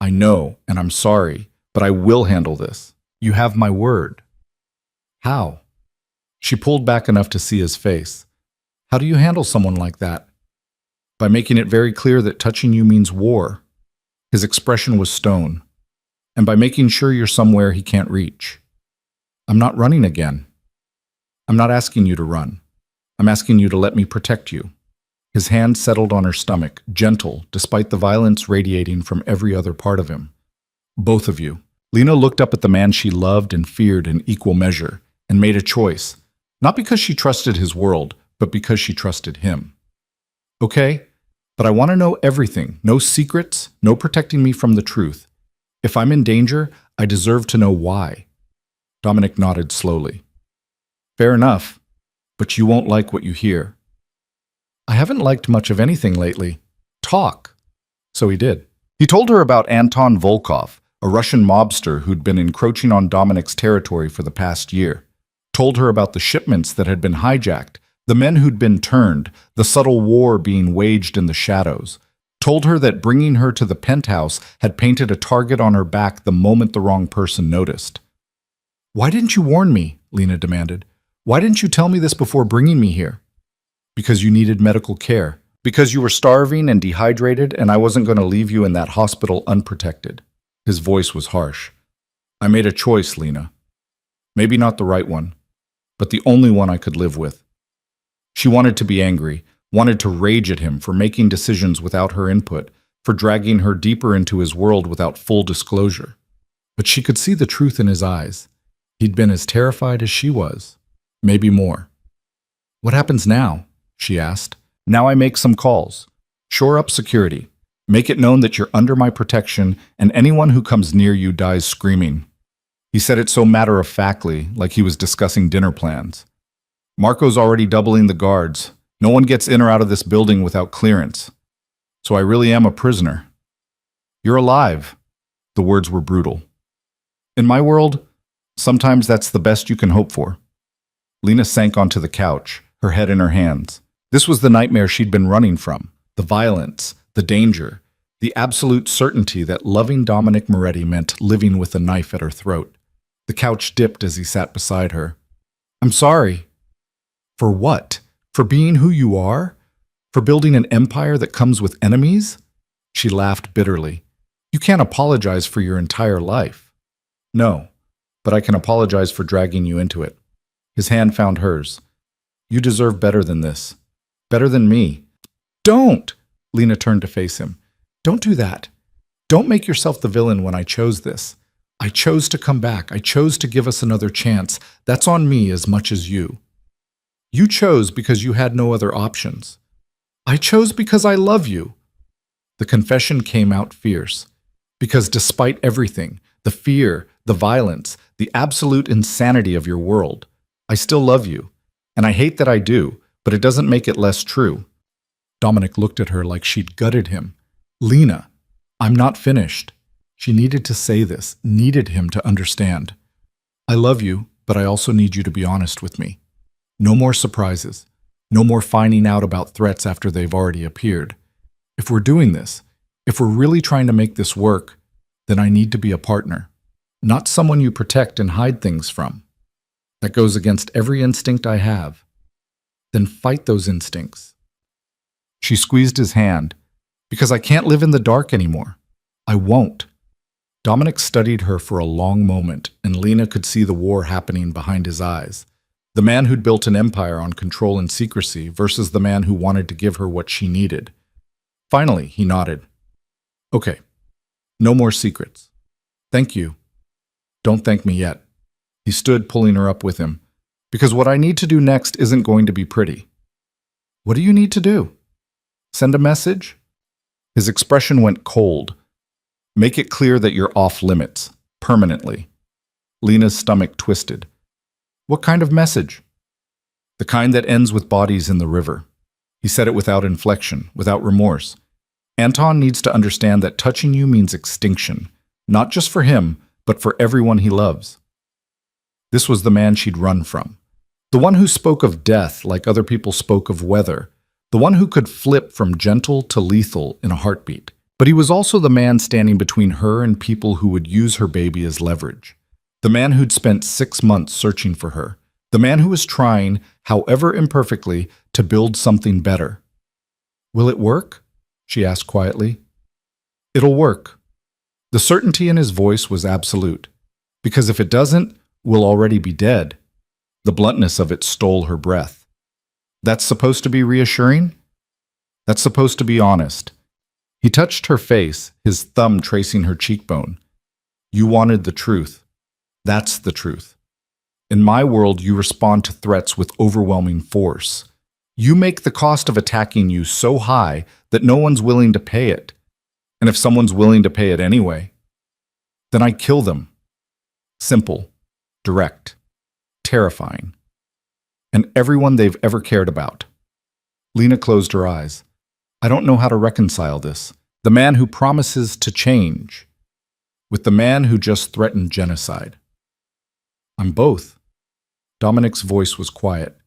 I know, and I'm sorry, but I will handle this. You have my word. How? She pulled back enough to see his face. How do you handle someone like that? By making it very clear that touching you means war. His expression was stone. And by making sure you're somewhere he can't reach. I'm not running again. I'm not asking you to run. I'm asking you to let me protect you. His hand settled on her stomach, gentle, despite the violence radiating from every other part of him. Both of you. Lena looked up at the man she loved and feared in equal measure, and made a choice, not because she trusted his world, but because she trusted him. Okay, but I want to know everything, no secrets, no protecting me from the truth. If I'm in danger, I deserve to know why. Dominic nodded slowly. Fair enough, but you won't like what you hear. I haven't liked much of anything lately. Talk. So he did. He told her about Anton Volkov, a Russian mobster who'd been encroaching on Dominic's territory for the past year. Told her about the shipments that had been hijacked, the men who'd been turned, the subtle war being waged in the shadows. Told her that bringing her to the penthouse had painted a target on her back the moment the wrong person noticed. Why didn't you warn me? Lena demanded. Why didn't you tell me this before bringing me here? Because you needed medical care. Because you were starving and dehydrated, and I wasn't going to leave you in that hospital unprotected. His voice was harsh. I made a choice, Lena. Maybe not the right one, but the only one I could live with. She wanted to be angry, wanted to rage at him for making decisions without her input, for dragging her deeper into his world without full disclosure. But she could see the truth in his eyes. He'd been as terrified as she was, maybe more. What happens now? She asked. Now I make some calls. Shore up security. Make it known that you're under my protection, and anyone who comes near you dies screaming." He said it so matter-of-factly, like he was discussing dinner plans. "Marco's already doubling the guards. No one gets in or out of this building without clearance. So I really am a prisoner." "You're alive." The words were brutal. "In my world, sometimes that's the best you can hope for." Lena sank onto the couch, her head in her hands. This was the nightmare she'd been running from. The violence, the danger, the absolute certainty that loving Dominic Moretti meant living with a knife at her throat. The couch dipped as he sat beside her. "I'm sorry." "For what? For being who you are? For building an empire that comes with enemies?" She laughed bitterly. "You can't apologize for your entire life." "No, but I can apologize for dragging you into it." His hand found hers. "You deserve better than this. Better than me." "Don't!" Lena turned to face him. "Don't do that. Don't make yourself the villain when I chose this. I chose to come back. I chose to give us another chance. That's on me as much as you. You chose because you had no other options. I chose because I love you." The confession came out fierce. Because despite everything, the fear, the violence, the absolute insanity of your world, I still love you. And I hate that I do, but it doesn't make it less true. Dominic looked at her like she'd gutted him. "Lena, I'm not finished." She needed to say this, needed him to understand. "I love you, but I also need you to be honest with me. No more surprises. No more finding out about threats after they've already appeared. If we're doing this, if we're really trying to make this work, then I need to be a partner, not someone you protect and hide things from. That goes against every instinct I have. Then fight those instincts." She squeezed his hand. "Because I can't live in the dark anymore. I won't." Dominic studied her for a long moment, and Lena could see the war happening behind his eyes. The man who'd built an empire on control and secrecy versus the man who wanted to give her what she needed. Finally, he nodded. "Okay, no more secrets. Thank you. Don't thank me yet." He stood, pulling her up with him. "Because what I need to do next isn't going to be pretty." "What do you need to do? Send a message?" His expression went cold. "Make it clear that you're off limits, permanently." Lena's stomach twisted. "What kind of message?" "The kind that ends with bodies in the river." He said it without inflection, without remorse. "Anton needs to understand that touching you means extinction, not just for him, but for everyone he loves." This was the man she'd run from. The one who spoke of death like other people spoke of weather. The one who could flip from gentle to lethal in a heartbeat. But he was also the man standing between her and people who would use her baby as leverage. The man who'd spent 6 months searching for her. The man who was trying, however imperfectly, to build something better. "Will it work?" she asked quietly. "It'll work." The certainty in his voice was absolute. "Because if it doesn't, we'll already be dead." The bluntness of it stole her breath. "That's supposed to be reassuring?" "That's supposed to be honest." He touched her face, his thumb tracing her cheekbone. "You wanted the truth. That's the truth. In my world, you respond to threats with overwhelming force. You make the cost of attacking you so high that no one's willing to pay it. And if someone's willing to pay it anyway, then I kill them. Simple, direct, terrifying. And everyone they've ever cared about." Lena closed her eyes. "I don't know how to reconcile this. The man who promises to change with the man who just threatened genocide." "I'm both." Dominic's voice was quiet.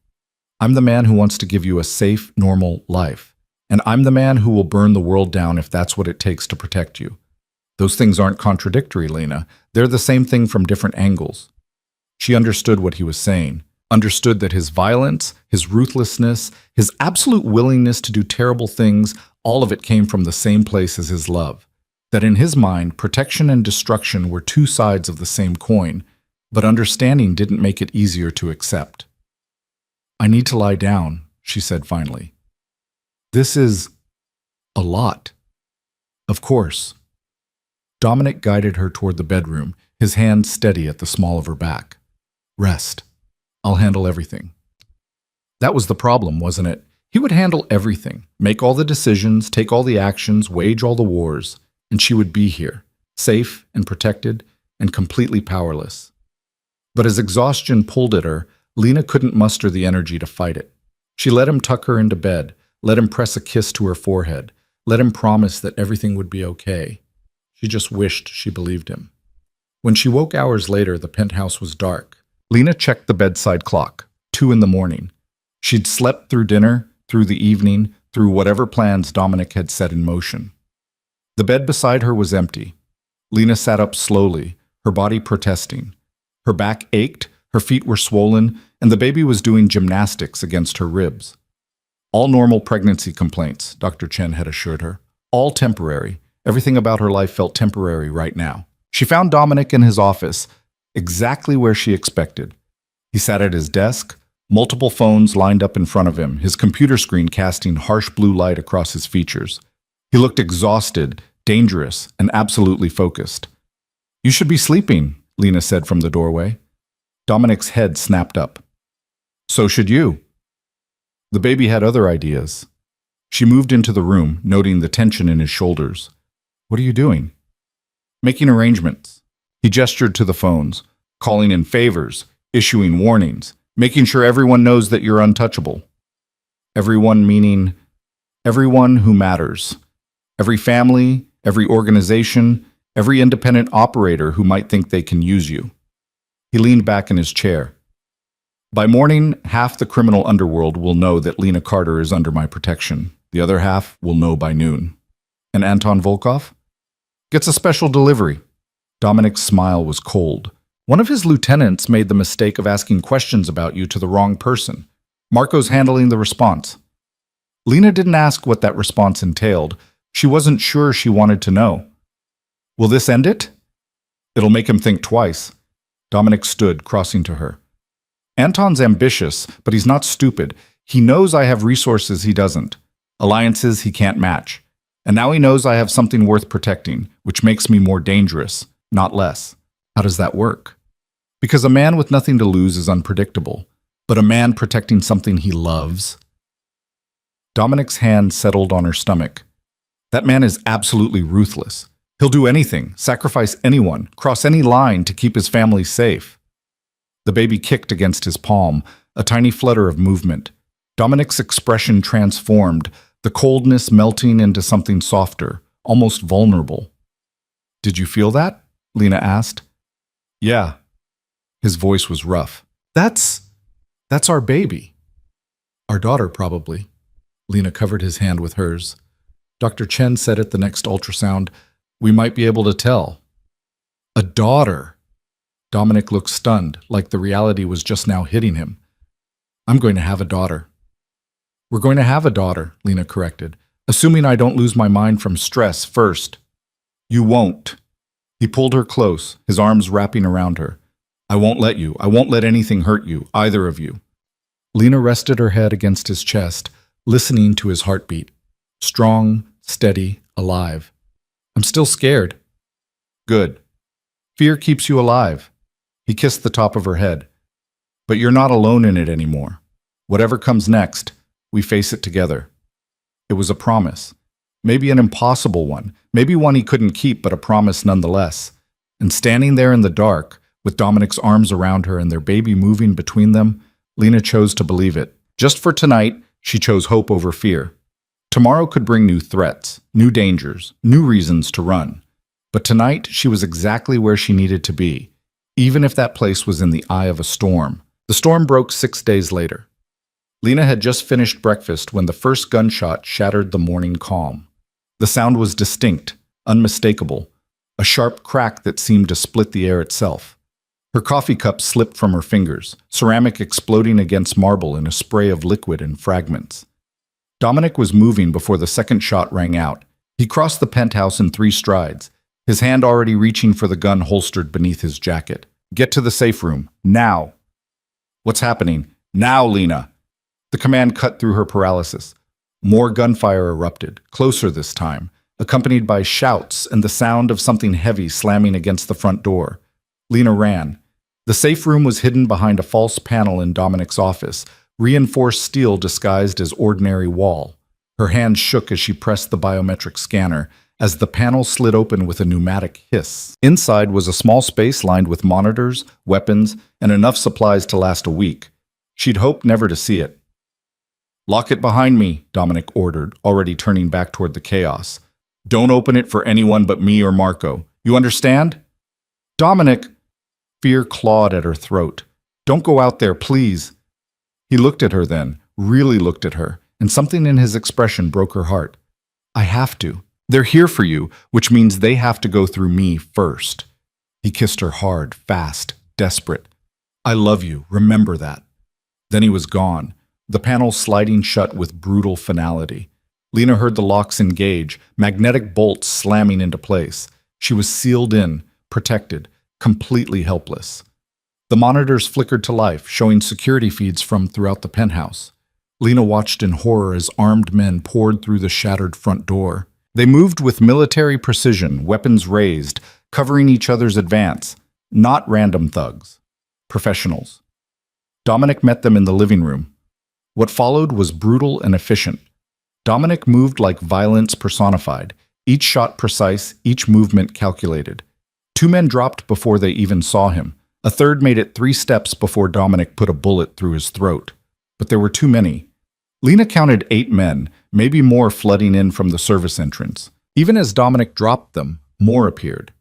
"I'm the man who wants to give you a safe, normal life. And I'm the man who will burn the world down if that's what it takes to protect you. Those things aren't contradictory, Lena. They're the same thing from different angles." She understood what he was saying. Understood that his violence, his ruthlessness, his absolute willingness to do terrible things, all of it came from the same place as his love. That in his mind, protection and destruction were two sides of the same coin, but understanding didn't make it easier to accept. "I need to lie down," she said finally. "This is a lot." "Of course." Dominic guided her toward the bedroom, his hand steady at the small of her back. "Rest. I'll handle everything." That was the problem, wasn't it? He would handle everything, make all the decisions, take all the actions, wage all the wars, and she would be here, safe and protected and completely powerless. But as exhaustion pulled at her, Lena couldn't muster the energy to fight it. She let him tuck her into bed, let him press a kiss to her forehead, let him promise that everything would be okay. She just wished she believed him. When she woke hours later, the penthouse was dark. Lena checked the bedside clock, 2 in the morning. She'd slept through dinner, through the evening, through whatever plans Dominic had set in motion. The bed beside her was empty. Lena sat up slowly, her body protesting. Her back ached, her feet were swollen, and the baby was doing gymnastics against her ribs. All normal pregnancy complaints, Dr. Chen had assured her. All temporary. Everything about her life felt temporary right now. She found Dominic in his office, exactly where she expected. He sat at his desk, multiple phones lined up in front of him, his computer screen casting harsh blue light across his features. He looked exhausted, dangerous, and absolutely focused. "You should be sleeping," Lena said from the doorway. Dominic's head snapped up. "So should you." The baby had other ideas. She moved into the room, noting the tension in his shoulders. "What are you doing?" "Making arrangements." He gestured to the phones, calling in favors, issuing warnings, making sure everyone knows that you're untouchable. Everyone meaning everyone who matters. Every family, every organization, every independent operator who might think they can use you. He leaned back in his chair. "By morning, half the criminal underworld will know that Lena Carter is under my protection. The other half will know by noon." "And Anton Volkov?" "Gets a special delivery." Dominic's smile was cold. "One of his lieutenants made the mistake of asking questions about you to the wrong person. Marco's handling the response." Lena didn't ask what that response entailed. She wasn't sure she wanted to know. "Will this end it?" "It'll make him think twice." Dominic stood, crossing to her. "Anton's ambitious, but he's not stupid. He knows I have resources he doesn't, alliances he can't match. And now he knows I have something worth protecting, which makes me more dangerous, not less. How does that work? Because a man with nothing to lose is unpredictable, but a man protecting something he loves." Dominic's hand settled on her stomach. "That man is absolutely ruthless. He'll do anything, sacrifice anyone, cross any line to keep his family safe." The baby kicked against his palm, a tiny flutter of movement. Dominic's expression transformed, the coldness melting into something softer, almost vulnerable. "Did you feel that?" Lena asked. "Yeah." His voice was rough. That's our baby." "Our daughter, probably." Lena covered his hand with hers. Dr. Chen said at the next ultrasound, "We might be able to tell." "A daughter." Dominic looked stunned, like the reality was just now hitting him. "I'm going to have a daughter." "We're going to have a daughter," Lena corrected, "assuming I don't lose my mind from stress first." "You won't." He pulled her close, his arms wrapping around her. "I won't let you. I won't let anything hurt you, either of you." Lena rested her head against his chest, listening to his heartbeat. Strong, steady, alive. "I'm still scared." "Good. Fear keeps you alive." He kissed the top of her head. "But you're not alone in it anymore. Whatever comes next, we face it together." It was a promise. Maybe an impossible one. Maybe one he couldn't keep, but a promise nonetheless. And standing there in the dark, with Dominic's arms around her and their baby moving between them, Lena chose to believe it. Just for tonight, she chose hope over fear. Tomorrow could bring new threats, new dangers, new reasons to run. But tonight, she was exactly where she needed to be, even if that place was in the eye of a storm. The storm broke 6 days later. Lena had just finished breakfast when the first gunshot shattered the morning calm. The sound was distinct, unmistakable, a sharp crack that seemed to split the air itself. Her coffee cup slipped from her fingers, ceramic exploding against marble in a spray of liquid and fragments. Dominic was moving before the second shot rang out. He crossed the penthouse in 3 strides, his hand already reaching for the gun holstered beneath his jacket. "Get to the safe room, now." "What's happening?" "Now, Lena." The command cut through her paralysis. More gunfire erupted, closer this time, accompanied by shouts and the sound of something heavy slamming against the front door. Lena ran. The safe room was hidden behind a false panel in Dominic's office, reinforced steel disguised as ordinary wall. Her hands shook as she pressed the biometric scanner, as the panel slid open with a pneumatic hiss. Inside was a small space lined with monitors, weapons, and enough supplies to last a week. She'd hoped never to see it. "Lock it behind me," Dominic ordered, already turning back toward the chaos. "Don't open it for anyone but me or Marco. You understand?" "Dominic!" Fear clawed at her throat. "Don't go out there, please." He looked at her then, really looked at her, and something in his expression broke her heart. "I have to. They're here for you, which means they have to go through me first." He kissed her hard, fast, desperate. "I love you, remember that." Then he was gone, the panel sliding shut with brutal finality. Lena heard the locks engage, magnetic bolts slamming into place. She was sealed in, protected, completely helpless. The monitors flickered to life, showing security feeds from throughout the penthouse. Lena watched in horror as armed men poured through the shattered front door. They moved with military precision, weapons raised, covering each other's advance. Not random thugs. Professionals. Dominic met them in the living room. What followed was brutal and efficient. Dominic moved like violence personified, each shot precise, each movement calculated. 2 men dropped before they even saw him. A third made it 3 steps before Dominic put a bullet through his throat. But there were too many. Lena counted 8 men, maybe more flooding in from the service entrance. Even as Dominic dropped them, more appeared.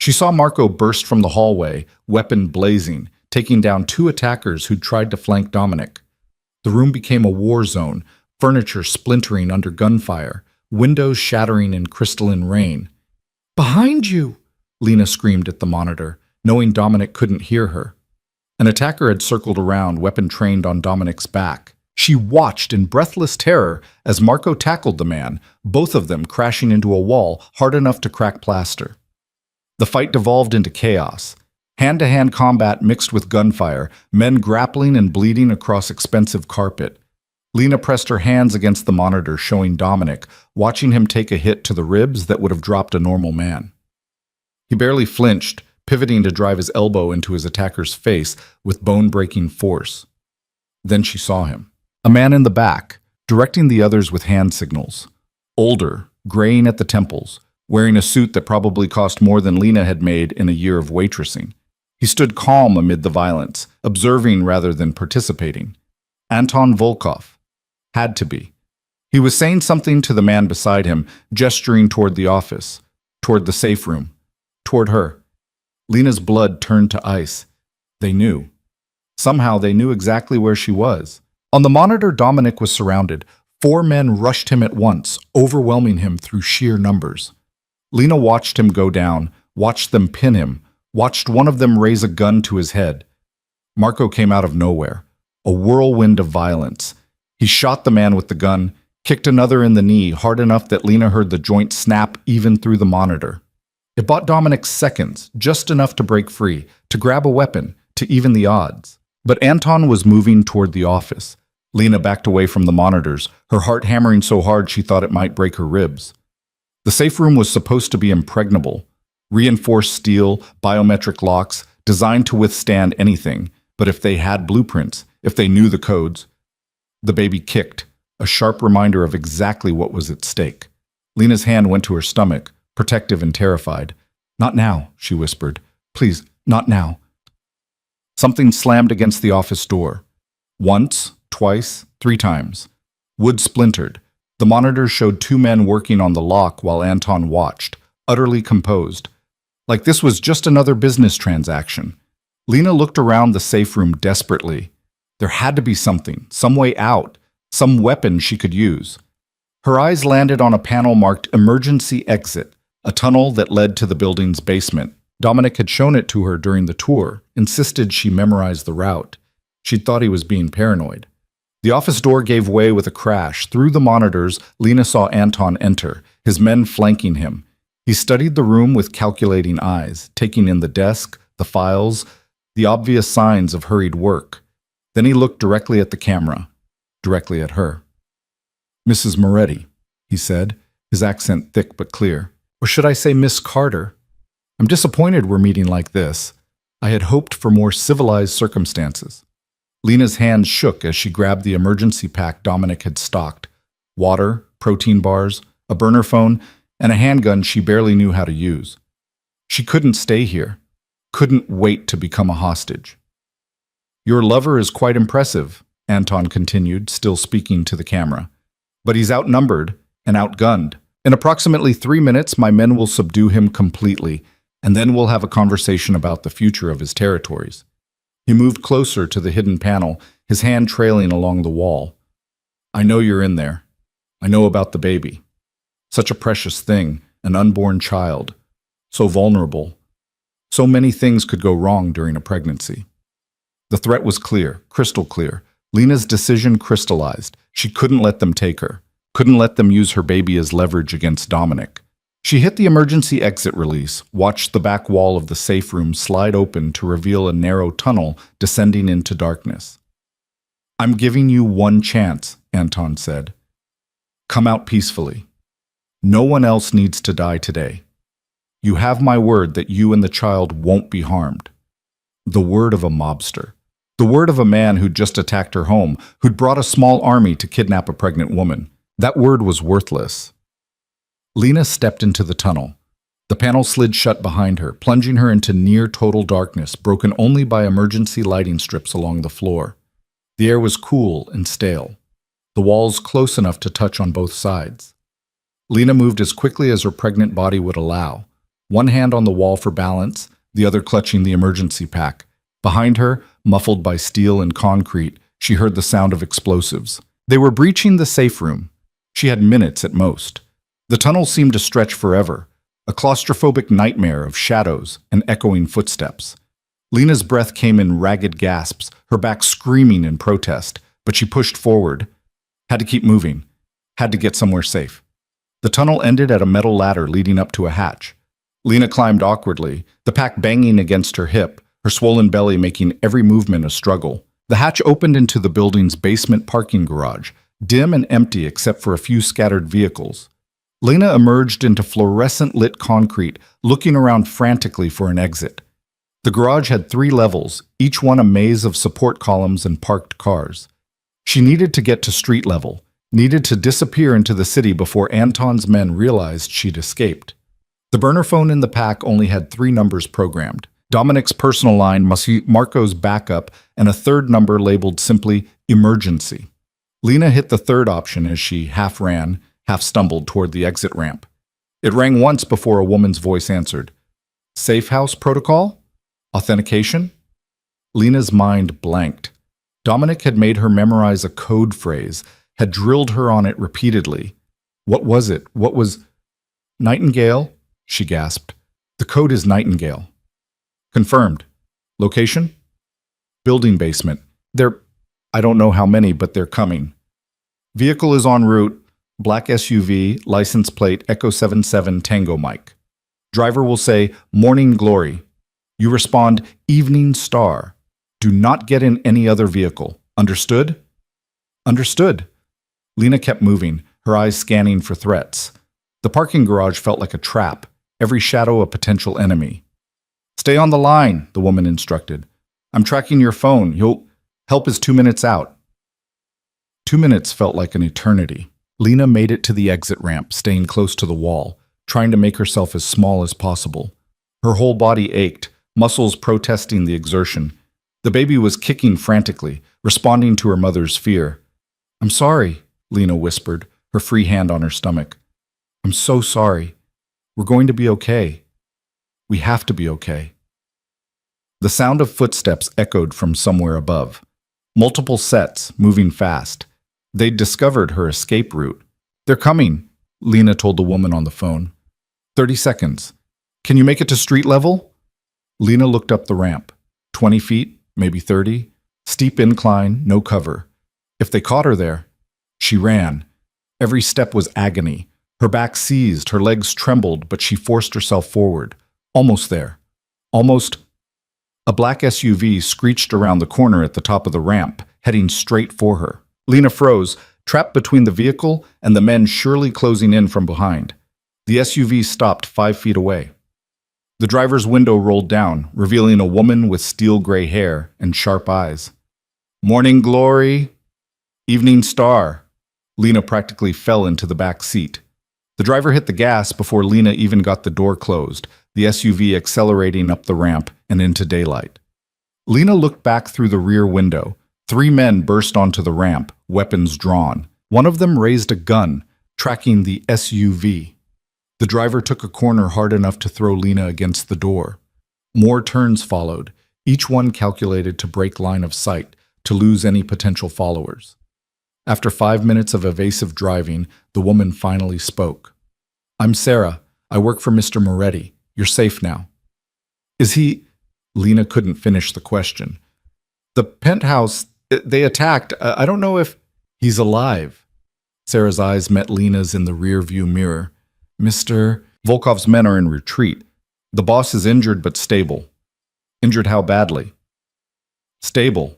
She saw Marco burst from the hallway, weapon blazing, taking down 2 attackers who'd tried to flank Dominic. The room became a war zone, furniture splintering under gunfire, windows shattering in crystalline rain. "Behind you!" Lena screamed at the monitor, knowing Dominic couldn't hear her. An attacker had circled around, weapon trained on Dominic's back. She watched in breathless terror as Marco tackled the man, both of them crashing into a wall hard enough to crack plaster. The fight devolved into chaos. Hand-to-hand combat mixed with gunfire, men grappling and bleeding across expensive carpet. Lena pressed her hands against the monitor, showing Dominic, watching him take a hit to the ribs that would have dropped a normal man. He barely flinched, pivoting to drive his elbow into his attacker's face with bone-breaking force. Then she saw him. A man in the back, directing the others with hand signals. Older, graying at the temples, wearing a suit that probably cost more than Lena had made in a year of waitressing. He stood calm amid the violence, observing rather than participating. Anton Volkov. Had to be. He was saying something to the man beside him, gesturing toward the office, toward the safe room, toward her. Lena's blood turned to ice. They knew. Somehow they knew exactly where she was. On the monitor, Dominic was surrounded. 4 men rushed him at once, overwhelming him through sheer numbers. Lena watched him go down, watched them pin him, watched one of them raise a gun to his head. Marco came out of nowhere, a whirlwind of violence. He shot the man with the gun, kicked another in the knee hard enough that Lena heard the joint snap even through the monitor. It bought Dominic seconds, just enough to break free, to grab a weapon, to even the odds. But Anton was moving toward the office. Lena backed away from the monitors, her heart hammering so hard she thought it might break her ribs. The safe room was supposed to be impregnable. Reinforced steel, biometric locks, designed to withstand anything. But if they had blueprints, if they knew the codes... The baby kicked, a sharp reminder of exactly what was at stake. Lena's hand went to her stomach, protective and terrified. "Not now," she whispered. "Please, not now." Something slammed against the office door. Once, twice, 3 times. Wood splintered. The monitors showed 2 men working on the lock while Anton watched, utterly composed. Like this was just another business transaction. Lena looked around the safe room desperately. There had to be something, some way out, some weapon she could use. Her eyes landed on a panel marked Emergency Exit, a tunnel that led to the building's basement. Dominic had shown it to her during the tour, insisted she memorize the route. She'd thought he was being paranoid. The office door gave way with a crash. Through the monitors, Lena saw Anton enter, his men flanking him. He studied the room with calculating eyes, taking in the desk, the files, the obvious signs of hurried work. Then he looked directly at the camera, directly at her. "Mrs. Moretti," he said, his accent thick but clear. "Or should I say Miss Carter? I'm disappointed we're meeting like this. I had hoped for more civilized circumstances." Lena's hands shook as she grabbed the emergency pack Dominic had stocked. Water, protein bars, a burner phone, and a handgun she barely knew how to use. She couldn't stay here. Couldn't wait to become a hostage. "Your lover is quite impressive," Anton continued, still speaking to the camera. "But he's outnumbered and outgunned. In approximately 3 minutes, my men will subdue him completely, and then we'll have a conversation about the future of his territories." He moved closer to the hidden panel, his hand trailing along the wall. "I know you're in there. I know about the baby. Such a precious thing, an unborn child. So vulnerable. So many things could go wrong during a pregnancy." The threat was clear, crystal clear. Lena's decision crystallized. She couldn't let them take her. Couldn't let them use her baby as leverage against Dominic. She hit the emergency exit release, watched the back wall of the safe room slide open to reveal a narrow tunnel descending into darkness. "I'm giving you one chance," Anton said. "Come out peacefully. No one else needs to die today. You have my word that you and the child won't be harmed." The word of a mobster. The word of a man who'd just attacked her home, who'd brought a small army to kidnap a pregnant woman. That word was worthless. Lena stepped into the tunnel. The panel slid shut behind her, plunging her into near-total darkness, broken only by emergency lighting strips along the floor. The air was cool and stale, the walls close enough to touch on both sides. Lena moved as quickly as her pregnant body would allow, one hand on the wall for balance, the other clutching the emergency pack. Behind her, muffled by steel and concrete, she heard the sound of explosives. They were breaching the safe room. She had minutes at most. The tunnel seemed to stretch forever, a claustrophobic nightmare of shadows and echoing footsteps. Lena's breath came in ragged gasps, her back screaming in protest, but she pushed forward. Had to keep moving. Had to get somewhere safe. The tunnel ended at a metal ladder leading up to a hatch. Lena climbed awkwardly, the pack banging against her hip, her swollen belly making every movement a struggle. The hatch opened into the building's basement parking garage, dim and empty except for a few scattered vehicles. Lena emerged into fluorescent-lit concrete, looking around frantically for an exit. The garage had 3 levels, each one a maze of support columns and parked cars. She needed to get to street level, needed to disappear into the city before Anton's men realized she'd escaped. The burner phone in the pack only had 3 numbers programmed. Dominic's personal line, Marco's backup, and a third number labeled simply emergency. Lena hit the third option as she half ran, half stumbled toward the exit ramp. It rang once before a woman's voice answered. "Safe house protocol? Authentication?" Lena's mind blanked. Dominic had made her memorize a code phrase, had drilled her on it repeatedly. What was it? What was... "Nightingale?" she gasped. "The code is Nightingale." "Confirmed. Location?" "Building basement. I don't know how many, but they're coming. Vehicle is en route. Black SUV, license plate Echo 77 Tango Mike. Driver will say, 'Morning Glory.' You respond, 'Evening Star.' Do not get in any other vehicle. Understood?" "Understood." Lena kept moving, her eyes scanning for threats. The parking garage felt like a trap, every shadow a potential enemy. "Stay on the line," the woman instructed. "I'm tracking your phone. Help is 2 minutes out." 2 minutes felt like an eternity. Lena made it to the exit ramp, staying close to the wall, trying to make herself as small as possible. Her whole body ached, muscles protesting the exertion. The baby was kicking frantically, responding to her mother's fear. "I'm sorry," Lena whispered, her free hand on her stomach. "I'm so sorry. We're going to be okay. We have to be okay." The sound of footsteps echoed from somewhere above. Multiple sets, moving fast. They'd discovered her escape route. "They're coming," Lena told the woman on the phone. 30 seconds. "Can you make it to street level?" Lena looked up the ramp. 20 feet, maybe 30. Steep incline, no cover. If they caught her there... She ran. Every step was agony. Her back seized, her legs trembled, but she forced herself forward. Almost there. Almost... A black SUV screeched around the corner at the top of the ramp, heading straight for her. Lena froze, trapped between the vehicle and the men surely closing in from behind. The SUV stopped 5 feet away. The driver's window rolled down, revealing a woman with steel gray hair and sharp eyes. Morning Glory, Evening Star. Lena practically fell into the back seat. The driver hit the gas before Lena even got the door closed, the SUV accelerating up the ramp and into daylight. Lena looked back through the rear window. 3 men burst onto the ramp, weapons drawn. One of them raised a gun, tracking the SUV. The driver took a corner hard enough to throw Lena against the door. More turns followed, each one calculated to break line of sight, to lose any potential followers. After 5 minutes of evasive driving, the woman finally spoke. "I'm Sarah. I work for Mr. Moretti. You're safe now." "Is he—" Lena couldn't finish the question. "The penthouse, they attacked. I don't know if—" "He's alive." Sarah's eyes met Lena's in the rear-view mirror. "Mr. Volkov's men are in retreat. The boss is injured but stable." "Injured how badly?" "Stable,"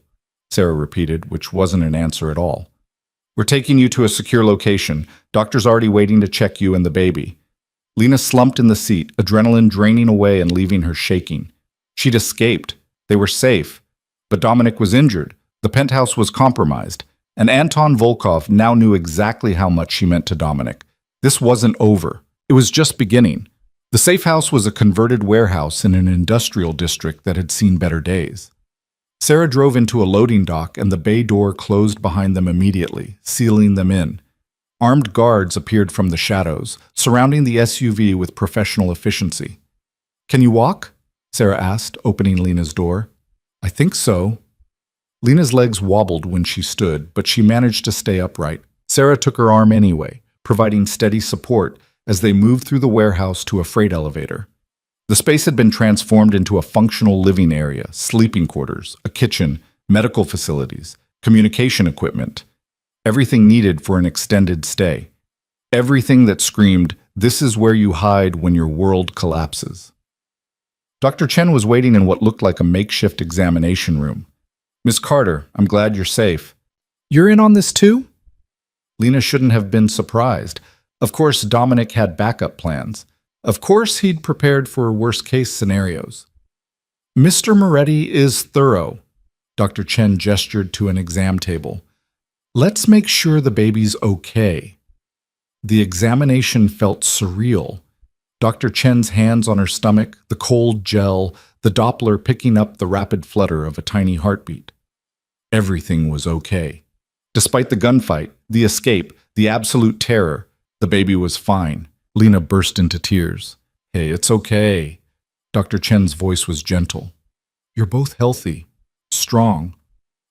Sarah repeated, which wasn't an answer at all. "We're taking you to a secure location. Doctor's already waiting to check you and the baby." Lena slumped in the seat, adrenaline draining away and leaving her shaking. She'd escaped. They were safe. But Dominic was injured. The penthouse was compromised. And Anton Volkov now knew exactly how much she meant to Dominic. This wasn't over. It was just beginning. The safe house was a converted warehouse in an industrial district that had seen better days. Sarah drove into a loading dock and the bay door closed behind them immediately, sealing them in. Armed guards appeared from the shadows, surrounding the SUV with professional efficiency. "Can you walk?" Sarah asked, opening Lena's door. "I think so." Lena's legs wobbled when she stood, but she managed to stay upright. Sarah took her arm anyway, providing steady support as they moved through the warehouse to a freight elevator. The space had been transformed into a functional living area, sleeping quarters, a kitchen, medical facilities, communication equipment. Everything needed for an extended stay. Everything that screamed, "This is where you hide when your world collapses." Dr. Chen was waiting in what looked like a makeshift examination room. "Miss Carter, I'm glad you're safe." "You're in on this too?" Lena shouldn't have been surprised. Of course, Dominic had backup plans. Of course, he'd prepared for worst-case scenarios. "Mr. Moretti is thorough." Dr. Chen gestured to an exam table. "Let's make sure the baby's okay." The examination felt surreal. Dr. Chen's hands on her stomach, the cold gel, the Doppler picking up the rapid flutter of a tiny heartbeat. Everything was okay. Despite the gunfight, the escape, the absolute terror, the baby was fine. Lena burst into tears. "Hey, it's okay." Dr. Chen's voice was gentle. "You're both healthy, strong.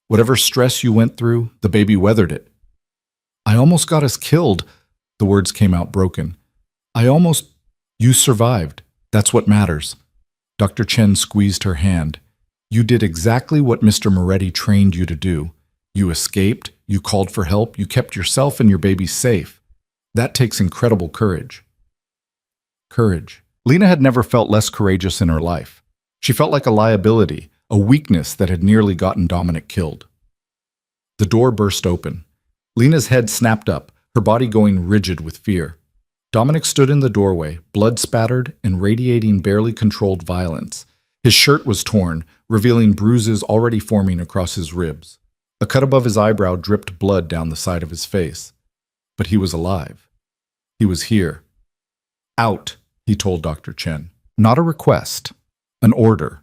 Whatever stress you went through, the baby weathered it." "I almost got us killed." The words came out broken. You survived. That's what matters." Dr. Chen squeezed her hand. "You did exactly what Mr. Moretti trained you to do. You escaped, you called for help, you kept yourself and your baby safe. That takes incredible courage." Courage. Lena had never felt less courageous in her life. She felt like a liability, a weakness that had nearly gotten Dominic killed. The door burst open. Lena's head snapped up, her body going rigid with fear. Dominic stood in the doorway, blood spattered and radiating barely controlled violence. His shirt was torn, revealing bruises already forming across his ribs. A cut above his eyebrow dripped blood down the side of his face. But he was alive. He was here. "Out," he told Dr. Chen. Not a request, an order.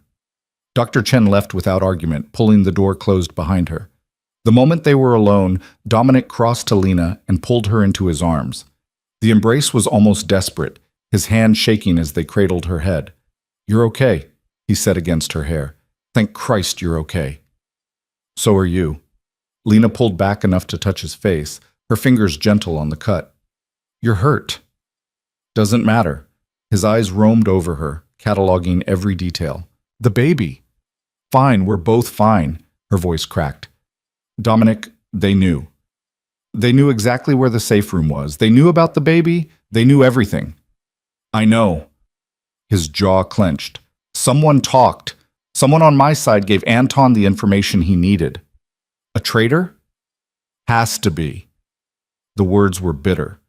Dr. Chen left without argument, pulling the door closed behind her. The moment they were alone, Dominic crossed to Lena and pulled her into his arms. The embrace was almost desperate, his hand shaking as they cradled her head. "You're okay," he said against her hair. "Thank Christ you're okay." "So are you." Lena pulled back enough to touch his face, her fingers gentle on the cut. "You're hurt." "Doesn't matter." His eyes roamed over her, cataloging every detail. "The baby." "Fine, we're both fine," her voice cracked. "Dominic, they knew. They knew exactly where the safe room was. They knew about the baby. They knew everything." "I know." His jaw clenched. "Someone talked. Someone on my side gave Anton the information he needed." "A traitor?" "Has to be." The words were bitter.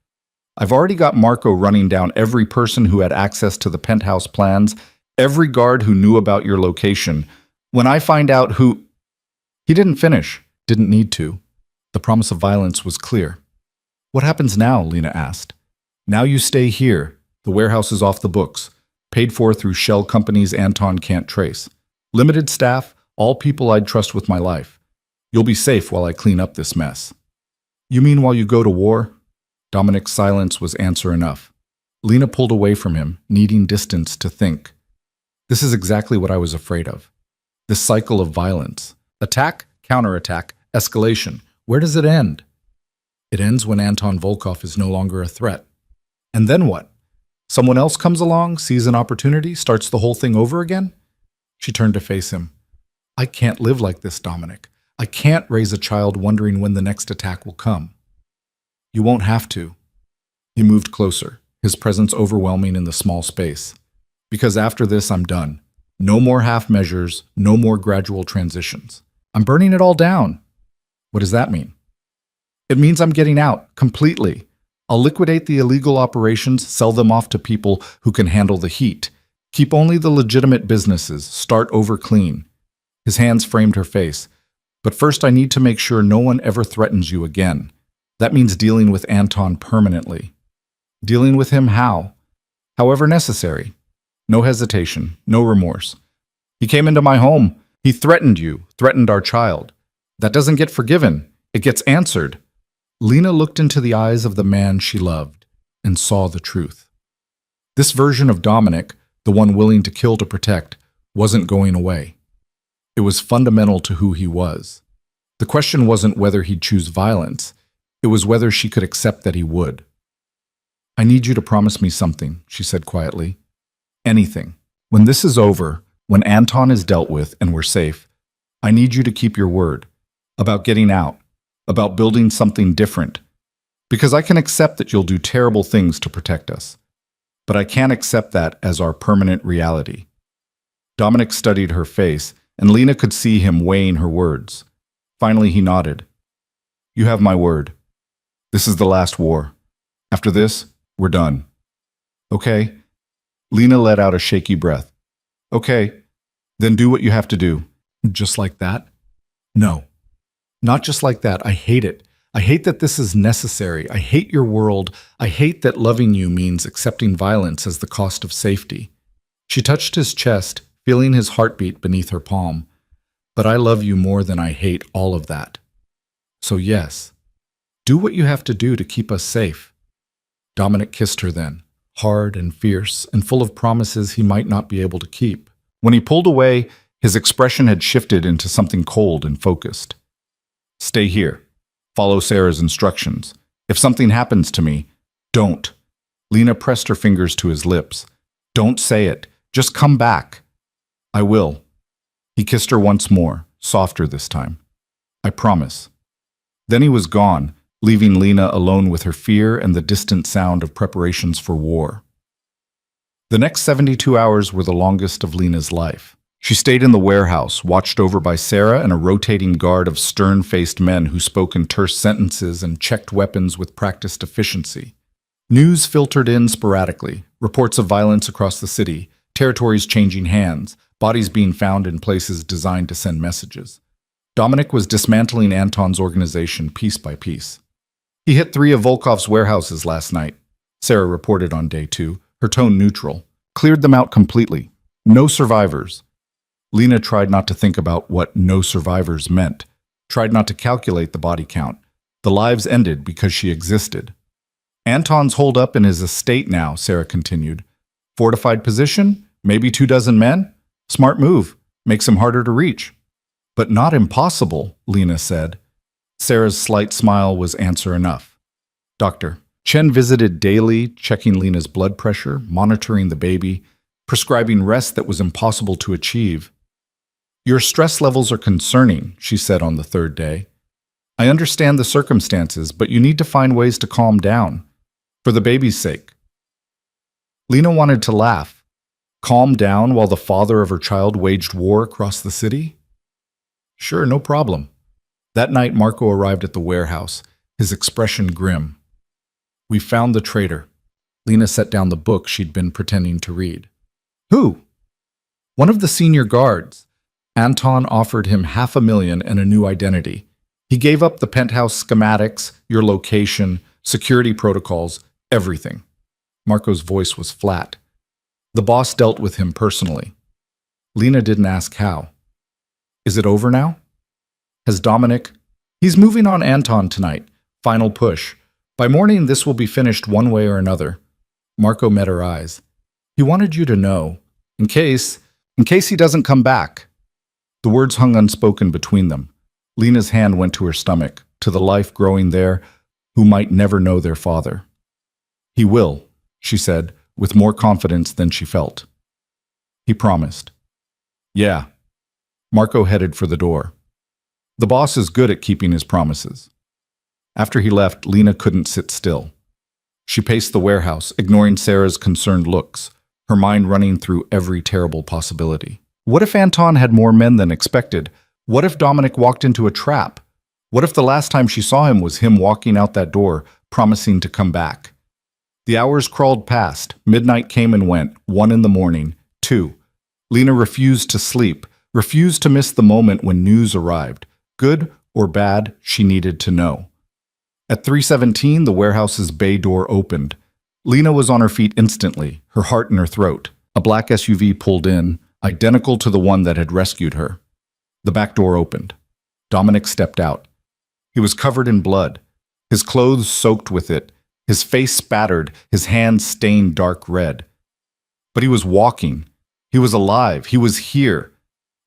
"I've already got Marco running down every person who had access to the penthouse plans, every guard who knew about your location. When I find out who—" He didn't finish. Didn't need to. The promise of violence was clear. What happens now? Lena asked. Now you stay here. The warehouse is off the books, paid for through shell companies Anton can't trace. Limited staff, all people I'd trust with my life. You'll be safe while I clean up this mess. You mean while you go to war? Dominic's silence was answer enough. Lena pulled away from him, needing distance to think. This is exactly what I was afraid of. This cycle of violence. Attack, counterattack, escalation. Where does it end? It ends when Anton Volkov is no longer a threat. And then what? Someone else comes along, sees an opportunity, starts the whole thing over again? She turned to face him. I can't live like this, Dominic. I can't raise a child wondering when the next attack will come. You won't have to. He moved closer, his presence overwhelming in the small space. Because after this, I'm done. No more half measures, no more gradual transitions. I'm burning it all down. What does that mean? It means I'm getting out, completely. I'll liquidate the illegal operations, sell them off to people who can handle the heat. Keep only the legitimate businesses, start over clean. His hands framed her face. But first I need to make sure no one ever threatens you again. That means dealing with Anton permanently. Dealing with him how? However necessary. No hesitation, no remorse. He came into my home. He threatened you, threatened our child. That doesn't get forgiven. It gets answered. Lena looked into the eyes of the man she loved and saw the truth. This version of Dominic, the one willing to kill to protect, wasn't going away. It was fundamental to who he was. The question wasn't whether he'd choose violence. It was whether she could accept that he would. I need you to promise me something, she said quietly. Anything. When this is over, when Anton is dealt with and we're safe, I need you to keep your word. About getting out. About building something different. Because I can accept that you'll do terrible things to protect us. But I can't accept that as our permanent reality. Dominic studied her face, and Lena could see him weighing her words. Finally, he nodded. You have my word. This is the last war. After this, we're done. Okay? Lena let out a shaky breath. Okay, then do what you have to do. Just like that? No. Not just like that. I hate it. I hate that this is necessary. I hate your world. I hate that loving you means accepting violence as the cost of safety. She touched his chest, feeling his heartbeat beneath her palm. But I love you more than I hate all of that. So yes, do what you have to do to keep us safe. Dominic kissed her then, hard and fierce and full of promises he might not be able to keep. When he pulled away, his expression had shifted into something cold and focused. Stay here. Follow Sarah's instructions. If something happens to me, don't. Lena pressed her fingers to his lips. Don't say it. Just come back. I will. He kissed her once more, softer this time. I promise. Then he was gone, leaving Lena alone with her fear and the distant sound of preparations for war. The next 72 hours were the longest of Lena's life. She stayed in the warehouse, watched over by Sarah and a rotating guard of stern-faced men who spoke in terse sentences and checked weapons with practiced efficiency. News filtered in sporadically, reports of violence across the city, territories changing hands, bodies being found in places designed to send messages. Dominic was dismantling Anton's organization piece by piece. He hit 3 of Volkov's warehouses last night, Sarah reported on day 2, her tone neutral. Cleared them out completely. No survivors. Lena tried not to think about what no survivors meant, tried not to calculate the body count. The lives ended because she existed. Anton's holed up in his estate now, Sarah continued. Fortified position? Maybe 24 men? Smart move. Makes him harder to reach. But not impossible, Lena said. Sarah's slight smile was answer enough. Doctor. Chen visited daily, checking Lena's blood pressure, monitoring the baby, prescribing rest that was impossible to achieve. Your stress levels are concerning, she said on the 3rd day. I understand the circumstances, but you need to find ways to calm down. For the baby's sake. Lena wanted to laugh. Calm down while the father of her child waged war across the city? Sure, no problem. That night, Marco arrived at the warehouse, his expression grim. We found the traitor. Lena set down the book she'd been pretending to read. Who? One of the senior guards. Anton offered him $500,000 and a new identity. He gave up the penthouse schematics, your location, security protocols, everything. Marco's voice was flat. The boss dealt with him personally. Lena didn't ask how. Is it over now? Has Dominic? He's moving on Anton tonight. Final push. By morning, this will be finished one way or another. Marco met her eyes. He wanted you to know, in case he doesn't come back. The words hung unspoken between them. Lena's hand went to her stomach, to the life growing there who might never know their father. He will, she said, with more confidence than she felt. He promised. Yeah. Marco headed for the door. The boss is good at keeping his promises. After he left, Lena couldn't sit still. She paced the warehouse, ignoring Sarah's concerned looks, her mind running through every terrible possibility. What if Anton had more men than expected? What if Dominic walked into a trap? What if the last time she saw him was him walking out that door, promising to come back? The hours crawled past. Midnight came and went. 1 in the morning. 2. Lena refused to sleep, refused to miss the moment when news arrived. Good or bad, she needed to know. At 3:17, the warehouse's bay door opened. Lena was on her feet instantly, her heart in her throat. A black SUV pulled in, identical to the one that had rescued her. The back door opened. Dominic stepped out. He was covered in blood, his clothes soaked with it, his face spattered, his hands stained dark red. But he was walking. He was alive. He was here.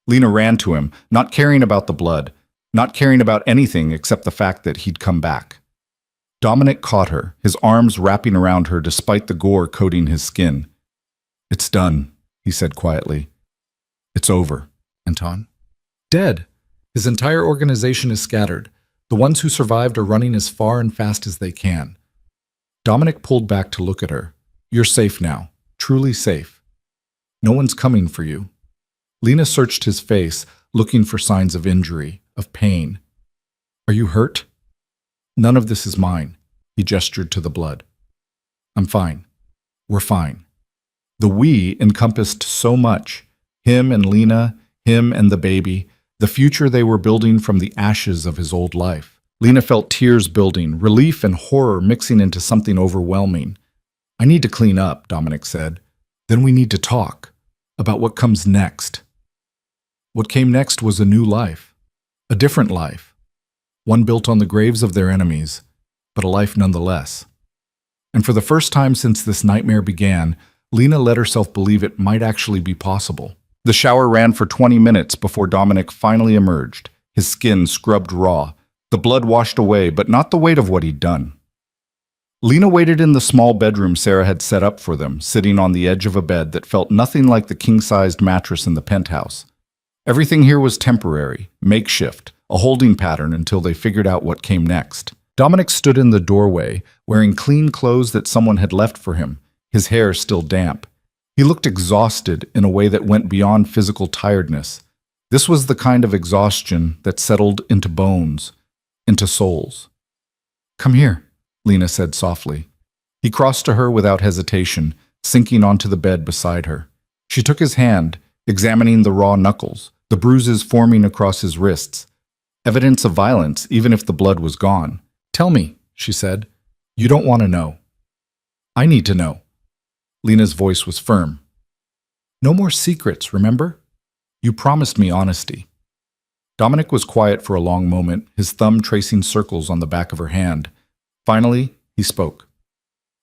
Lena ran to him, not caring about the blood, not caring about anything except the fact that he'd come back. Dominic caught her, his arms wrapping around her despite the gore coating his skin. It's done, he said quietly. It's over, Anton. Dead. His entire organization is scattered. The ones who survived are running as far and fast as they can. Dominic pulled back to look at her. You're safe now, truly safe. No one's coming for you. Lena searched his face, looking for signs of injury, of pain. Are you hurt? None of this is mine, he gestured to the blood. I'm fine. We're fine. The we encompassed so much. Him and Lena, him and the baby, the future they were building from the ashes of his old life. Lena felt tears building, relief and horror mixing into something overwhelming. I need to clean up, Dominic said. Then we need to talk about what comes next. What came next was a new life, a different life, one built on the graves of their enemies, but a life nonetheless. And for the first time since this nightmare began, Lena let herself believe it might actually be possible. The shower ran for 20 minutes before Dominic finally emerged, his skin scrubbed raw, the blood washed away, but not the weight of what he'd done. Lena waited in the small bedroom Sarah had set up for them, sitting on the edge of a bed that felt nothing like the king-sized mattress in the penthouse. Everything here was temporary, makeshift, a holding pattern until they figured out what came next. Dominic stood in the doorway, wearing clean clothes that someone had left for him, his hair still damp. He looked exhausted in a way that went beyond physical tiredness. This was the kind of exhaustion that settled into bones, into souls. Come here, Lena said softly. He crossed to her without hesitation, sinking onto the bed beside her. She took his hand, examining the raw knuckles, the bruises forming across his wrists. Evidence of violence, even if the blood was gone. Tell me, she said. You don't want to know. I need to know. Lena's voice was firm. No more secrets, remember? You promised me honesty. Dominic was quiet for a long moment, his thumb tracing circles on the back of her hand. Finally, he spoke.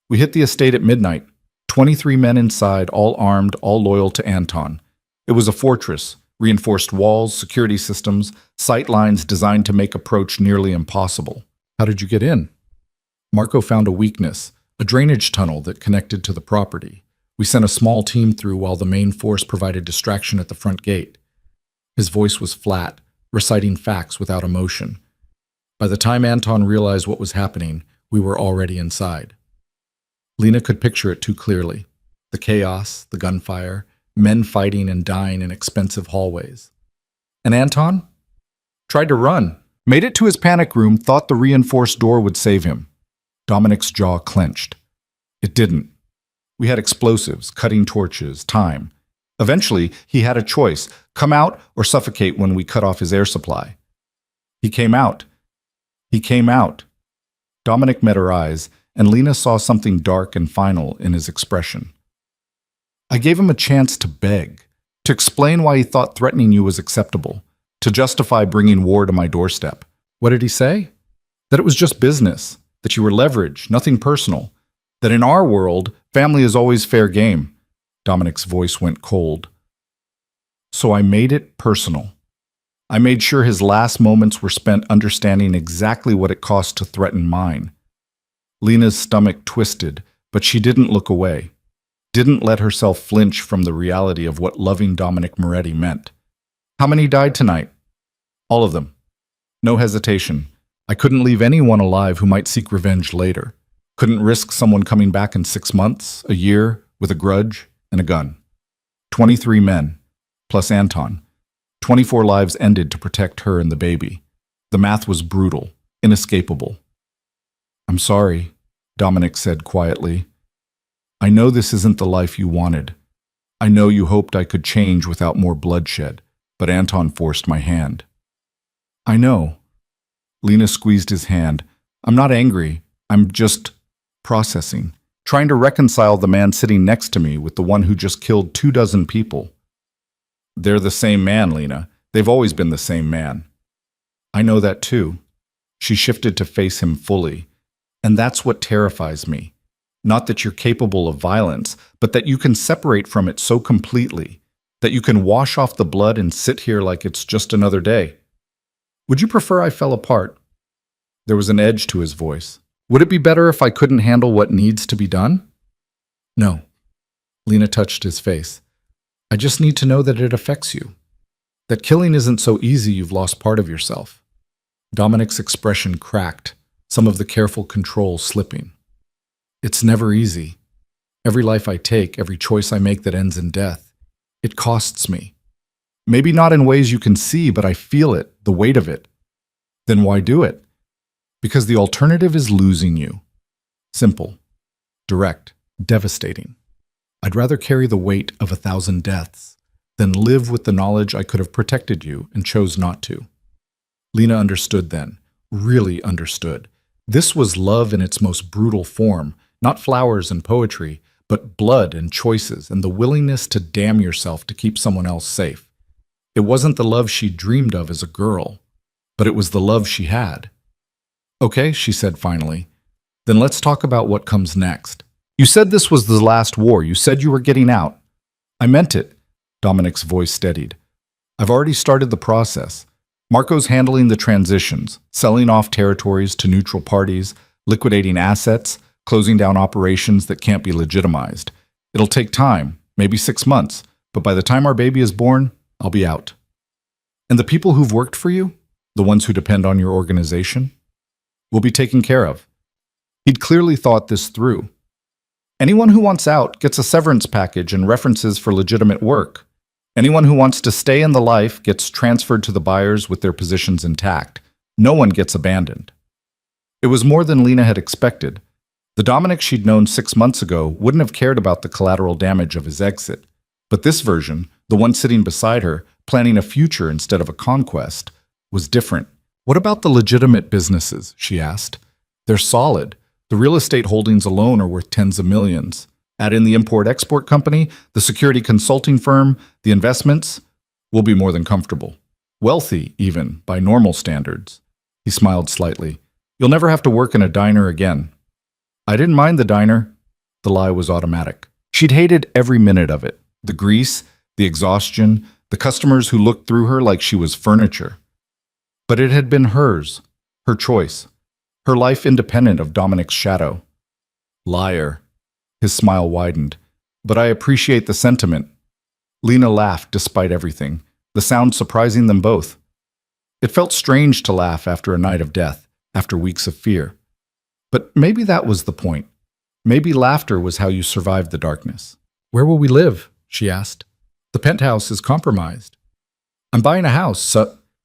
We hit the estate at midnight. 23 men inside, all armed, all loyal to Anton. It was a fortress, reinforced walls, security systems, sight lines designed to make approach nearly impossible. How did you get in? Marco found a weakness, a drainage tunnel that connected to the property. We sent a small team through while the main force provided distraction at the front gate. His voice was flat, reciting facts without emotion. By the time Anton realized what was happening, we were already inside. Lena could picture it too clearly. The chaos, the gunfire, men fighting and dying in expensive hallways. And Anton? Tried to run. Made it to his panic room, thought the reinforced door would save him. Dominic's jaw clenched. It didn't. We had explosives, cutting torches, time. Eventually, he had a choice, come out or suffocate when we cut off his air supply. He came out, He came out. Dominic met her eyes, and Lena saw something dark and final in his expression. I gave him a chance to beg, to explain why he thought threatening you was acceptable, to justify bringing war to my doorstep. What did he say? That it was just business, that you were leverage, nothing personal, that in our world, family is always fair game. Dominic's voice went cold. So I made it personal. I made sure his last moments were spent understanding exactly what it cost to threaten mine. Lena's stomach twisted, but she didn't look away, didn't let herself flinch from the reality of what loving Dominic Moretti meant. How many died tonight? All of them. No hesitation. I couldn't leave anyone alive who might seek revenge later. Couldn't risk someone coming back in 6 months, a year, with a grudge and a gun. 23 men, plus Anton. 24 lives ended to protect her and the baby. The math was brutal, inescapable. I'm sorry, Dominic said quietly. I know this isn't the life you wanted. I know you hoped I could change without more bloodshed, but Anton forced my hand. I know. Lena squeezed his hand. I'm not angry. I'm just processing, trying to reconcile the man sitting next to me with the one who just killed 24 people. They're the same man, Lena. They've always been the same man. I know that too. She shifted to face him fully. And that's what terrifies me. Not that you're capable of violence, but that you can separate from it so completely, that you can wash off the blood and sit here like it's just another day. Would you prefer I fell apart? There was an edge to his voice. Would it be better if I couldn't handle what needs to be done? No. Lena touched his face. I just need to know that it affects you. That killing isn't so easy you've lost part of yourself. Dominic's expression cracked, some of the careful control slipping. It's never easy. Every life I take, every choice I make that ends in death, it costs me. Maybe not in ways you can see, but I feel it, the weight of it. Then why do it? Because the alternative is losing you. Simple, direct, devastating. I'd rather carry the weight of 1,000 deaths than live with the knowledge I could have protected you and chose not to. Lena understood then, really understood. This was love in its most brutal form, not flowers and poetry, but blood and choices and the willingness to damn yourself to keep someone else safe. It wasn't the love she dreamed of as a girl, but it was the love she had. Okay, she said finally, then let's talk about what comes next. You said this was the last war. You said you were getting out. I meant it. Dominic's voice steadied. I've already started the process. Marco's handling the transitions, selling off territories to neutral parties, liquidating assets, closing down operations that can't be legitimized. It'll take time, maybe 6 months, but by the time our baby is born, I'll be out. And the people who've worked for you, the ones who depend on your organization, will be taken care of. He'd clearly thought this through. Anyone who wants out gets a severance package and references for legitimate work. Anyone who wants to stay in the life gets transferred to the buyers with their positions intact. No one gets abandoned. It was more than Lena had expected. The Dominic she'd known 6 months ago wouldn't have cared about the collateral damage of his exit. But this version, the one sitting beside her, planning a future instead of a conquest, was different. What about the legitimate businesses? She asked. They're solid. The real estate holdings alone are worth tens of millions. Add in the import-export company, the security consulting firm, the investments, we'll be more than comfortable. Wealthy, even, by normal standards. He smiled slightly. You'll never have to work in a diner again. I didn't mind the diner. The lie was automatic. She'd hated every minute of it. The grease, the exhaustion, the customers who looked through her like she was furniture. But it had been hers, her choice. Her life independent of Dominic's shadow. Liar. His smile widened. But I appreciate the sentiment. Lena laughed despite everything, the sound surprising them both. It felt strange to laugh after a night of death, after weeks of fear. But maybe that was the point. Maybe laughter was how you survived the darkness. Where will we live? She asked. The penthouse is compromised. I'm buying a house,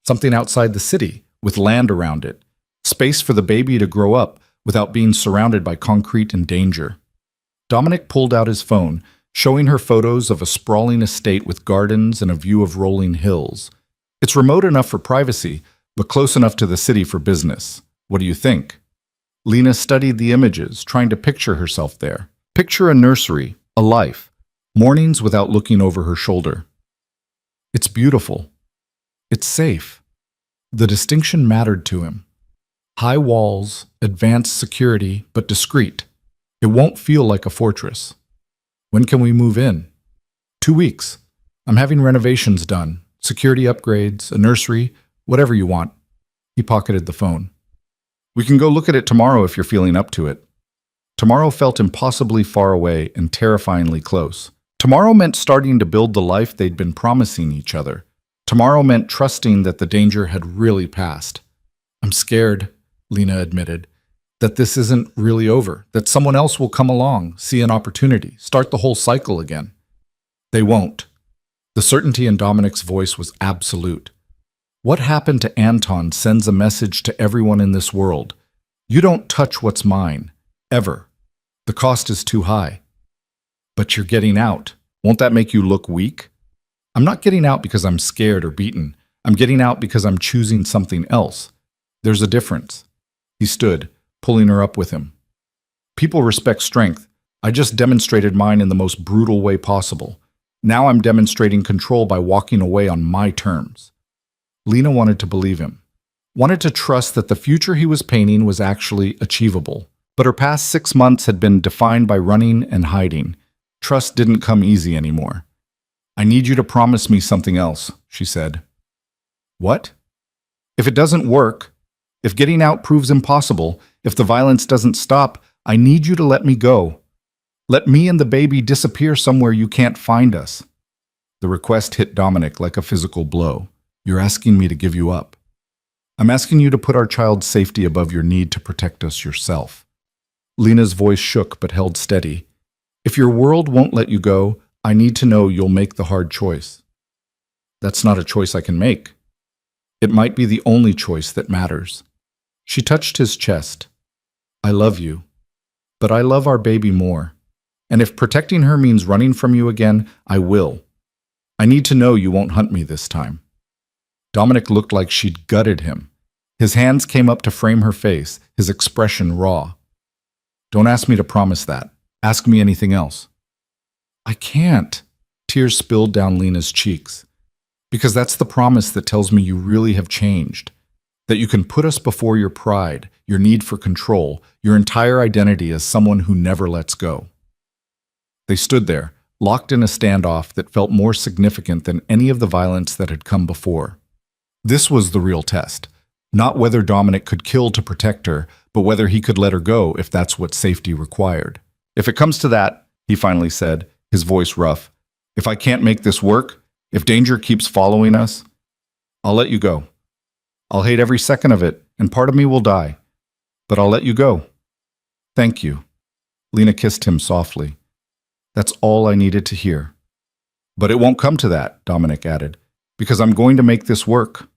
something outside the city, with land around it. Space for the baby to grow up without being surrounded by concrete and danger. Dominic pulled out his phone, showing her photos of a sprawling estate with gardens and a view of rolling hills. It's remote enough for privacy, but close enough to the city for business. What do you think? Lena studied the images, trying to picture herself there. Picture a nursery, a life, mornings without looking over her shoulder. It's beautiful. It's safe. The distinction mattered to him. High walls, advanced security, but discreet. It won't feel like a fortress. When can we move in? 2 weeks. I'm having renovations done, security upgrades, a nursery, whatever you want. He pocketed the phone. We can go look at it tomorrow if you're feeling up to it. Tomorrow felt impossibly far away and terrifyingly close. Tomorrow meant starting to build the life they'd been promising each other. Tomorrow meant trusting that the danger had really passed. I'm scared, Lena admitted, that this isn't really over, that someone else will come along, see an opportunity, start the whole cycle again. They won't. The certainty in Dominic's voice was absolute. What happened to Anton sends a message to everyone in this world. You don't touch what's mine, ever. The cost is too high. But you're getting out. Won't that make you look weak? I'm not getting out because I'm scared or beaten. I'm getting out because I'm choosing something else. There's a difference. He stood, pulling her up with him. People respect strength. I just demonstrated mine in the most brutal way possible. Now I'm demonstrating control by walking away on my terms. Lena wanted to believe him, wanted to trust that the future he was painting was actually achievable. But her past 6 months had been defined by running and hiding. Trust didn't come easy anymore. I need you to promise me something else, she said. What? If it doesn't work, if getting out proves impossible, if the violence doesn't stop, I need you to let me go. Let me and the baby disappear somewhere you can't find us. The request hit Dominic like a physical blow. You're asking me to give you up. I'm asking you to put our child's safety above your need to protect us yourself. Lena's voice shook but held steady. If your world won't let you go, I need to know you'll make the hard choice. That's not a choice I can make. It might be the only choice that matters. She touched his chest. I love you, but I love our baby more. And if protecting her means running from you again, I will. I need to know you won't hunt me this time. Dominic looked like she'd gutted him. His hands came up to frame her face, his expression raw. Don't ask me to promise that. Ask me anything else. I can't. Tears spilled down Lena's cheeks. Because that's the promise that tells me you really have changed. That you can put us before your pride, your need for control, your entire identity as someone who never lets go. They stood there, locked in a standoff that felt more significant than any of the violence that had come before. This was the real test. Not whether Dominic could kill to protect her, but whether he could let her go if that's what safety required. If it comes to that, he finally said, his voice rough, if I can't make this work, if danger keeps following us, I'll let you go. I'll hate every second of it, and part of me will die. But I'll let you go. Thank you. Lena kissed him softly. That's all I needed to hear. But it won't come to that, Dominic added, because I'm going to make this work.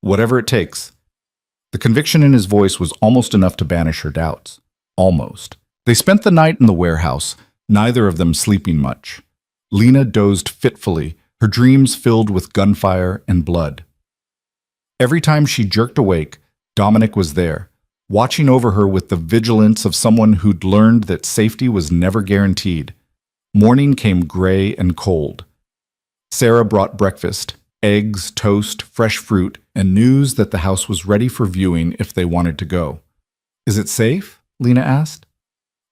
Whatever it takes. The conviction in his voice was almost enough to banish her doubts. Almost. They spent the night in the warehouse, neither of them sleeping much. Lena dozed fitfully, her dreams filled with gunfire and blood. Every time she jerked awake, Dominic was there, watching over her with the vigilance of someone who'd learned that safety was never guaranteed. Morning came gray and cold. Sarah brought breakfast, eggs, toast, fresh fruit, and news that the house was ready for viewing if they wanted to go. Is it safe? Lena asked.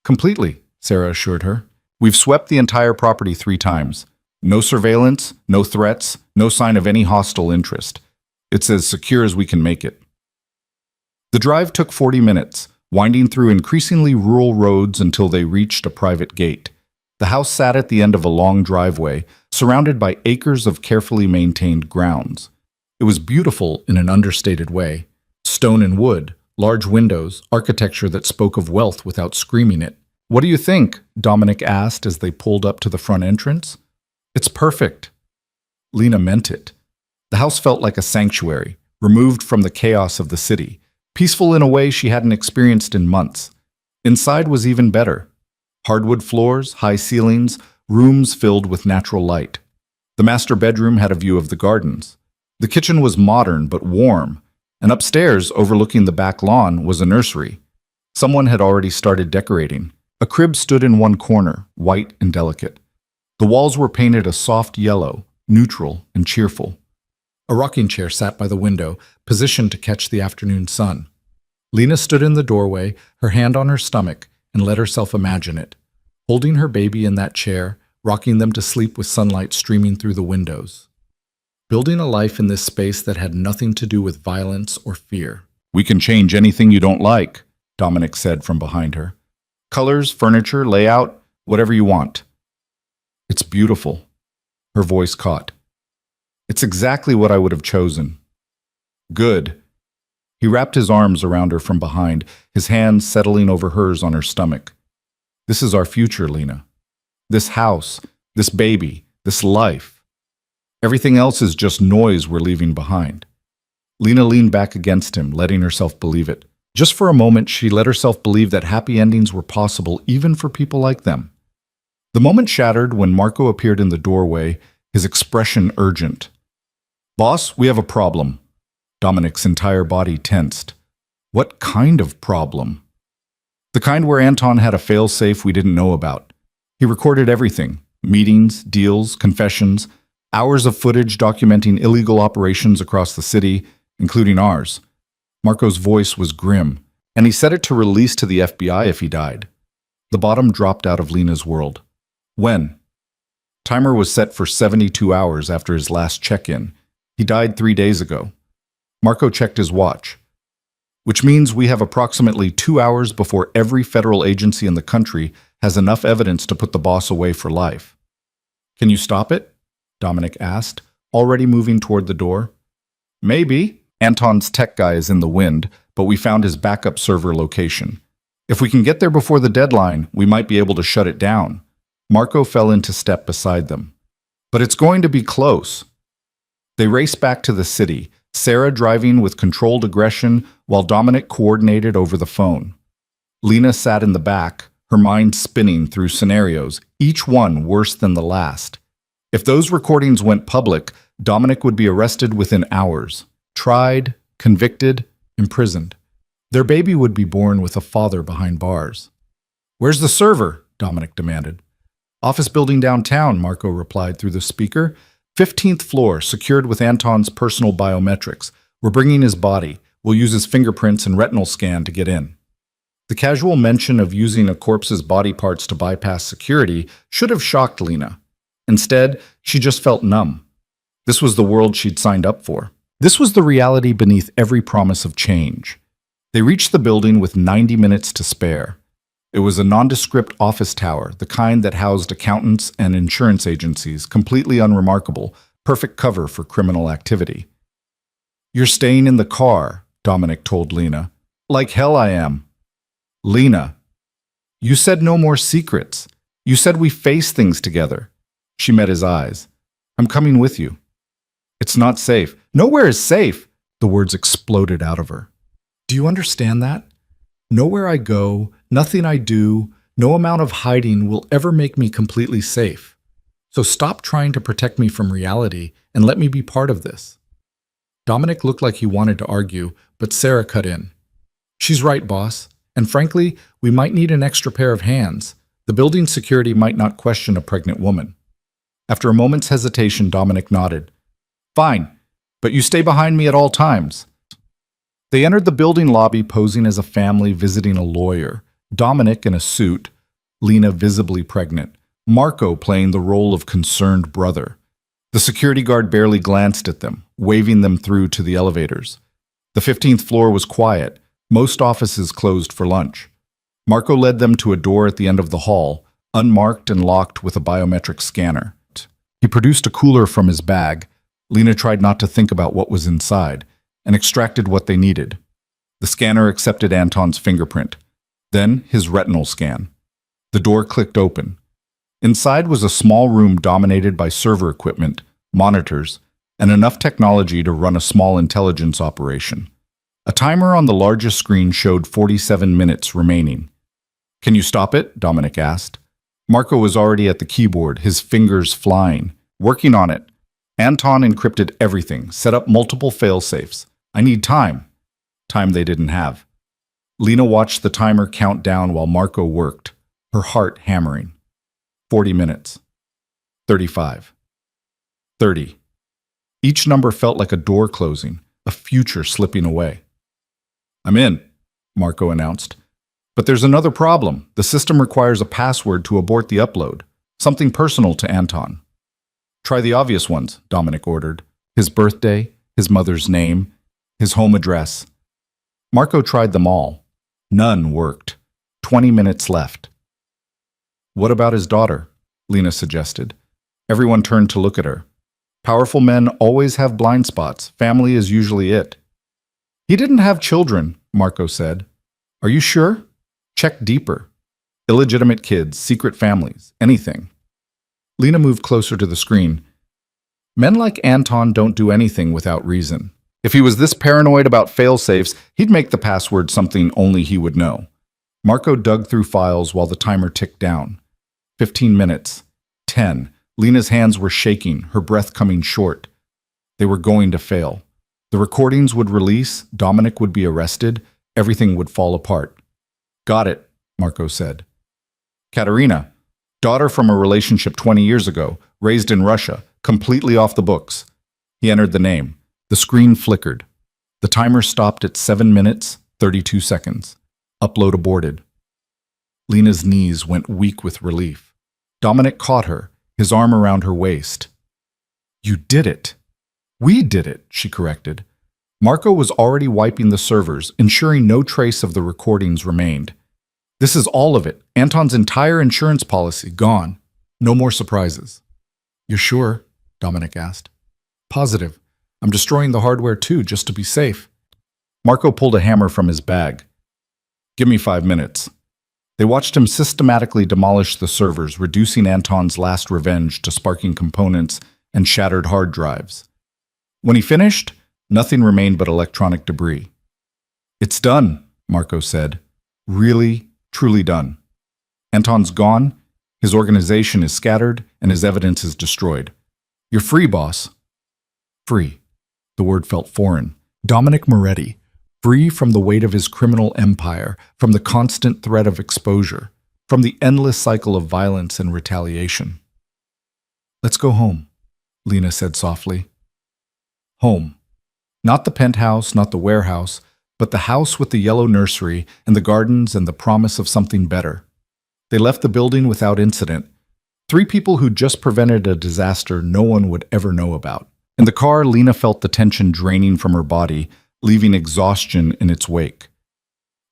Completely, Sarah assured her. We've swept the entire property 3 times. No surveillance, no threats, no sign of any hostile interest. It's as secure as we can make it. The drive took 40 minutes, winding through increasingly rural roads until they reached a private gate. The house sat at the end of a long driveway, surrounded by acres of carefully maintained grounds. It was beautiful in an understated way. Stone and wood, large windows, architecture that spoke of wealth without screaming it. What do you think? Dominic asked as they pulled up to the front entrance. It's perfect. Lena meant it. The house felt like a sanctuary, removed from the chaos of the city, peaceful in a way she hadn't experienced in months. Inside was even better. Hardwood floors, high ceilings, rooms filled with natural light. The master bedroom had a view of the gardens. The kitchen was modern but warm, and upstairs, overlooking the back lawn, was a nursery. Someone had already started decorating. A crib stood in one corner, white and delicate. The walls were painted a soft yellow, neutral and cheerful. A rocking chair sat by the window, positioned to catch the afternoon sun. Lena stood in the doorway, her hand on her stomach, and let herself imagine it, holding her baby in that chair, rocking them to sleep with sunlight streaming through the windows. Building a life in this space that had nothing to do with violence or fear. "We can change anything you don't like," Dominic said from behind her. "Colors, furniture, layout, whatever you want." "It's beautiful," her voice caught. "It's exactly what I would have chosen." "Good." He wrapped his arms around her from behind, his hands settling over hers on her stomach. "This is our future, Lena. This house, this baby, this life. Everything else is just noise we're leaving behind." Lena leaned back against him, letting herself believe it. Just for a moment, she let herself believe that happy endings were possible even for people like them. The moment shattered when Marco appeared in the doorway, his expression urgent. "Boss, we have a problem." Dominic's entire body tensed. What kind of problem? The kind where Anton had a fail-safe we didn't know about. He recorded everything: meetings, deals, confessions, hours of footage documenting illegal operations across the city, including ours. Marco's voice was grim, and he said it to release to the FBI if he died. The bottom dropped out of Lena's world. When? Timer was set for 72 hours after his last check-in. He died 3 days ago. Marco checked his watch. Which means we have approximately 2 hours before every federal agency in the country has enough evidence to put the boss away for life. "Can you stop it?" Dominic asked, already moving toward the door. "Maybe." Anton's tech guy is in the wind, but we found his backup server location. "If we can get there before the deadline, we might be able to shut it down." Marco fell into step beside them. "But it's going to be close." They raced back to the city, Sarah driving with controlled aggression while Dominic coordinated over the phone. Lena sat in the back, her mind spinning through scenarios, each one worse than the last. If those recordings went public, Dominic would be arrested within hours, tried, convicted, imprisoned. Their baby would be born with a father behind bars. "Where's the server?" Dominic demanded. "Office building downtown," Marco replied through the speaker. 15th floor, secured with Anton's personal biometrics. "We're bringing his body. We'll use his fingerprints and retinal scan to get in." The casual mention of using a corpse's body parts to bypass security should have shocked Lena. Instead, she just felt numb. This was the world she'd signed up for. This was the reality beneath every promise of change. They reached the building with 90 minutes to spare. It was a nondescript office tower, the kind that housed accountants and insurance agencies, completely unremarkable, perfect cover for criminal activity. "You're staying in the car," Dominic told Lena. "Like hell I am." "Lena, you said no more secrets. You said we face things together." She met his eyes. "I'm coming with you." "It's not safe." "Nowhere is safe." The words exploded out of her. "Do you understand that? Nowhere I go, nothing I do, no amount of hiding will ever make me completely safe. So stop trying to protect me from reality and let me be part of this." Dominic looked like he wanted to argue, but Sarah cut in. "She's right, boss. And frankly, we might need an extra pair of hands. The building security might not question a pregnant woman." After a moment's hesitation, Dominic nodded. "Fine, but you stay behind me at all times." They entered the building lobby posing as a family visiting a lawyer, Dominic in a suit, Lena visibly pregnant, Marco playing the role of concerned brother. The security guard barely glanced at them, waving them through to the elevators. The 15th floor was quiet, most offices closed for lunch. Marco led them to a door at the end of the hall, unmarked and locked with a biometric scanner. He produced a cooler from his bag. Lena tried not to think about what was inside, and extracted what they needed. The scanner accepted Anton's fingerprint, then his retinal scan. The door clicked open. Inside was a small room dominated by server equipment, monitors, and enough technology to run a small intelligence operation. A timer on the largest screen showed 47 minutes remaining. "Can you stop it?" Dominic asked. Marco was already at the keyboard, his fingers flying. "Working on it." Anton encrypted everything, set up multiple fail-safes. "I need time." time they didn't have. Lena watched the timer count down while Marco worked, her heart hammering. 40 minutes. 35. 30. Each number felt like a door closing, a future slipping away. "I'm in," Marco announced. "But there's another problem. The system requires a password to abort the upload, something personal to Anton." "Try the obvious ones," Dominic ordered. His birthday, his mother's name, his home address. Marco tried them all. None worked. 20 minutes left. "What about his daughter?" Lena suggested. Everyone turned to look at her. Powerful men always have blind spots. Family is usually it. "He didn't have children," Marco said. "Are you sure? Check deeper. Illegitimate kids, secret families, anything." Lena moved closer to the screen. Men like Anton don't do anything without reason. If he was this paranoid about fail-safes, he'd make the password something only he would know. Marco dug through files while the timer ticked down. 15 minutes. 10. Lena's hands were shaking, her breath coming short. They were going to fail. The recordings would release, Dominic would be arrested, everything would fall apart. "Got it," Marco said. "Katerina, daughter from a relationship 20 years ago, raised in Russia, completely off the books." He entered the name. The screen flickered. The timer stopped at 7 minutes, 32 seconds. Upload aborted. Lena's knees went weak with relief. Dominic caught her, his arm around her waist. "You did it." "We did it," she corrected. Marco was already wiping the servers, ensuring no trace of the recordings remained. "This is all of it. Anton's entire insurance policy gone. No more surprises." "You're sure?" Dominic asked. "Positive. I'm destroying the hardware too, just to be safe." Marco pulled a hammer from his bag. "Give me 5 minutes." They watched him systematically demolish the servers, reducing Anton's last revenge to sparking components and shattered hard drives. When he finished, nothing remained but electronic debris. "It's done," Marco said. "Really, truly done. Anton's gone, his organization is scattered, and his evidence is destroyed. You're free, boss." Free. The word felt foreign. Dominic Moretti. Free from the weight of his criminal empire, from the constant threat of exposure, from the endless cycle of violence and retaliation. "Let's go home," Lena said softly. Home. Not the penthouse, not the warehouse, but the house with the yellow nursery and the gardens and the promise of something better. They left the building without incident. 3 people who'd just prevented a disaster no one would ever know about. In the car, Lena felt the tension draining from her body, leaving exhaustion in its wake.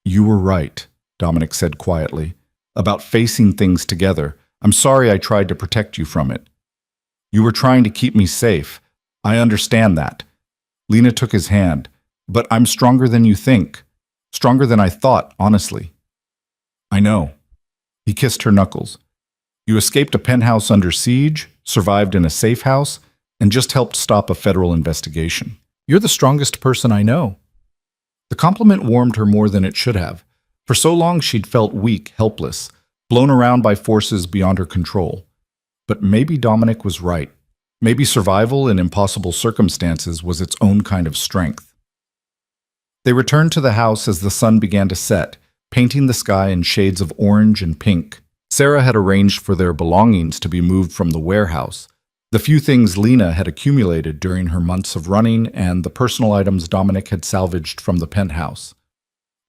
"You were right," Dominic said quietly, "about facing things together. I'm sorry I tried to protect you from it. You were trying to keep me safe. I understand that." Lena took his hand. "But I'm stronger than you think. Stronger than I thought, honestly." "I know." He kissed her knuckles. "You escaped a penthouse under siege, survived in a safe house, and just helped stop a federal investigation. You're the strongest person I know." The compliment warmed her more than it should have. For so long she'd felt weak, helpless, blown around by forces beyond her control. But maybe Dominic was right. Maybe survival in impossible circumstances was its own kind of strength. They returned to the house as the sun began to set, painting the sky in shades of orange and pink. Sarah had arranged for their belongings to be moved from the warehouse, the few things Lena had accumulated during her months of running and the personal items Dominic had salvaged from the penthouse.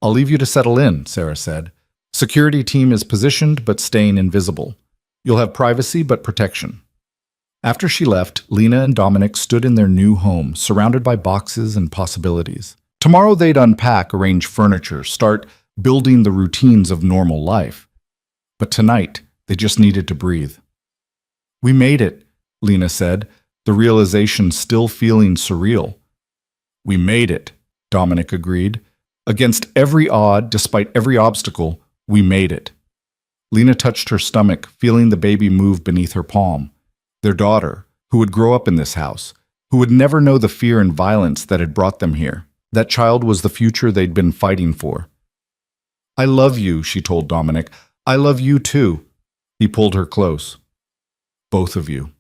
"I'll leave you to settle in," Sarah said. "Security team is positioned but staying invisible. You'll have privacy but protection." After she left, Lena and Dominic stood in their new home, surrounded by boxes and possibilities. Tomorrow they'd unpack, arrange furniture, start building the routines of normal life. But tonight, they just needed to breathe. "We made it," Lena said, the realization still feeling surreal. "We made it," Dominic agreed. "Against every odd, despite every obstacle, we made it." Lena touched her stomach, feeling the baby move beneath her palm. Their daughter, who would grow up in this house, who would never know the fear and violence that had brought them here. That child was the future they'd been fighting for. "I love you," she told Dominic. "I love you too." He pulled her close. "Both of you."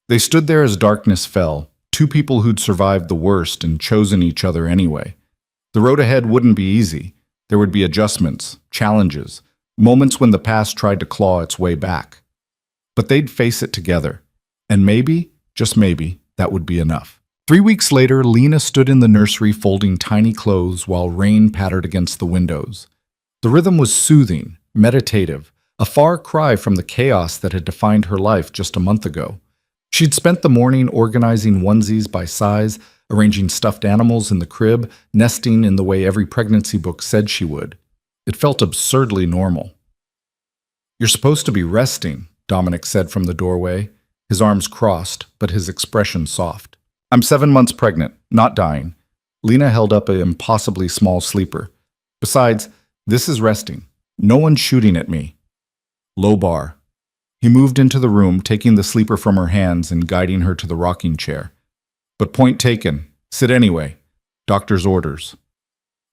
They stood there as darkness fell, 2 people who'd survived the worst and chosen each other anyway. The road ahead wouldn't be easy. There would be adjustments, challenges, moments when the past tried to claw its way back. But they'd face it together. And maybe, just maybe, that would be enough. 3 weeks later, Lena stood in the nursery folding tiny clothes while rain pattered against the windows. The rhythm was soothing, meditative, a far cry from the chaos that had defined her life just a month ago. She'd spent the morning organizing onesies by size, arranging stuffed animals in the crib, nesting in the way every pregnancy book said she would. It felt absurdly normal. "You're supposed to be resting," Dominic said from the doorway, his arms crossed, but his expression soft. "I'm 7 months pregnant, not dying." Lena held up an impossibly small sleeper. "Besides, this is resting. No one's shooting at me." Low bar. He moved into the room, taking the sleeper from her hands and guiding her to the rocking chair. "But point taken. Sit anyway. Doctor's orders."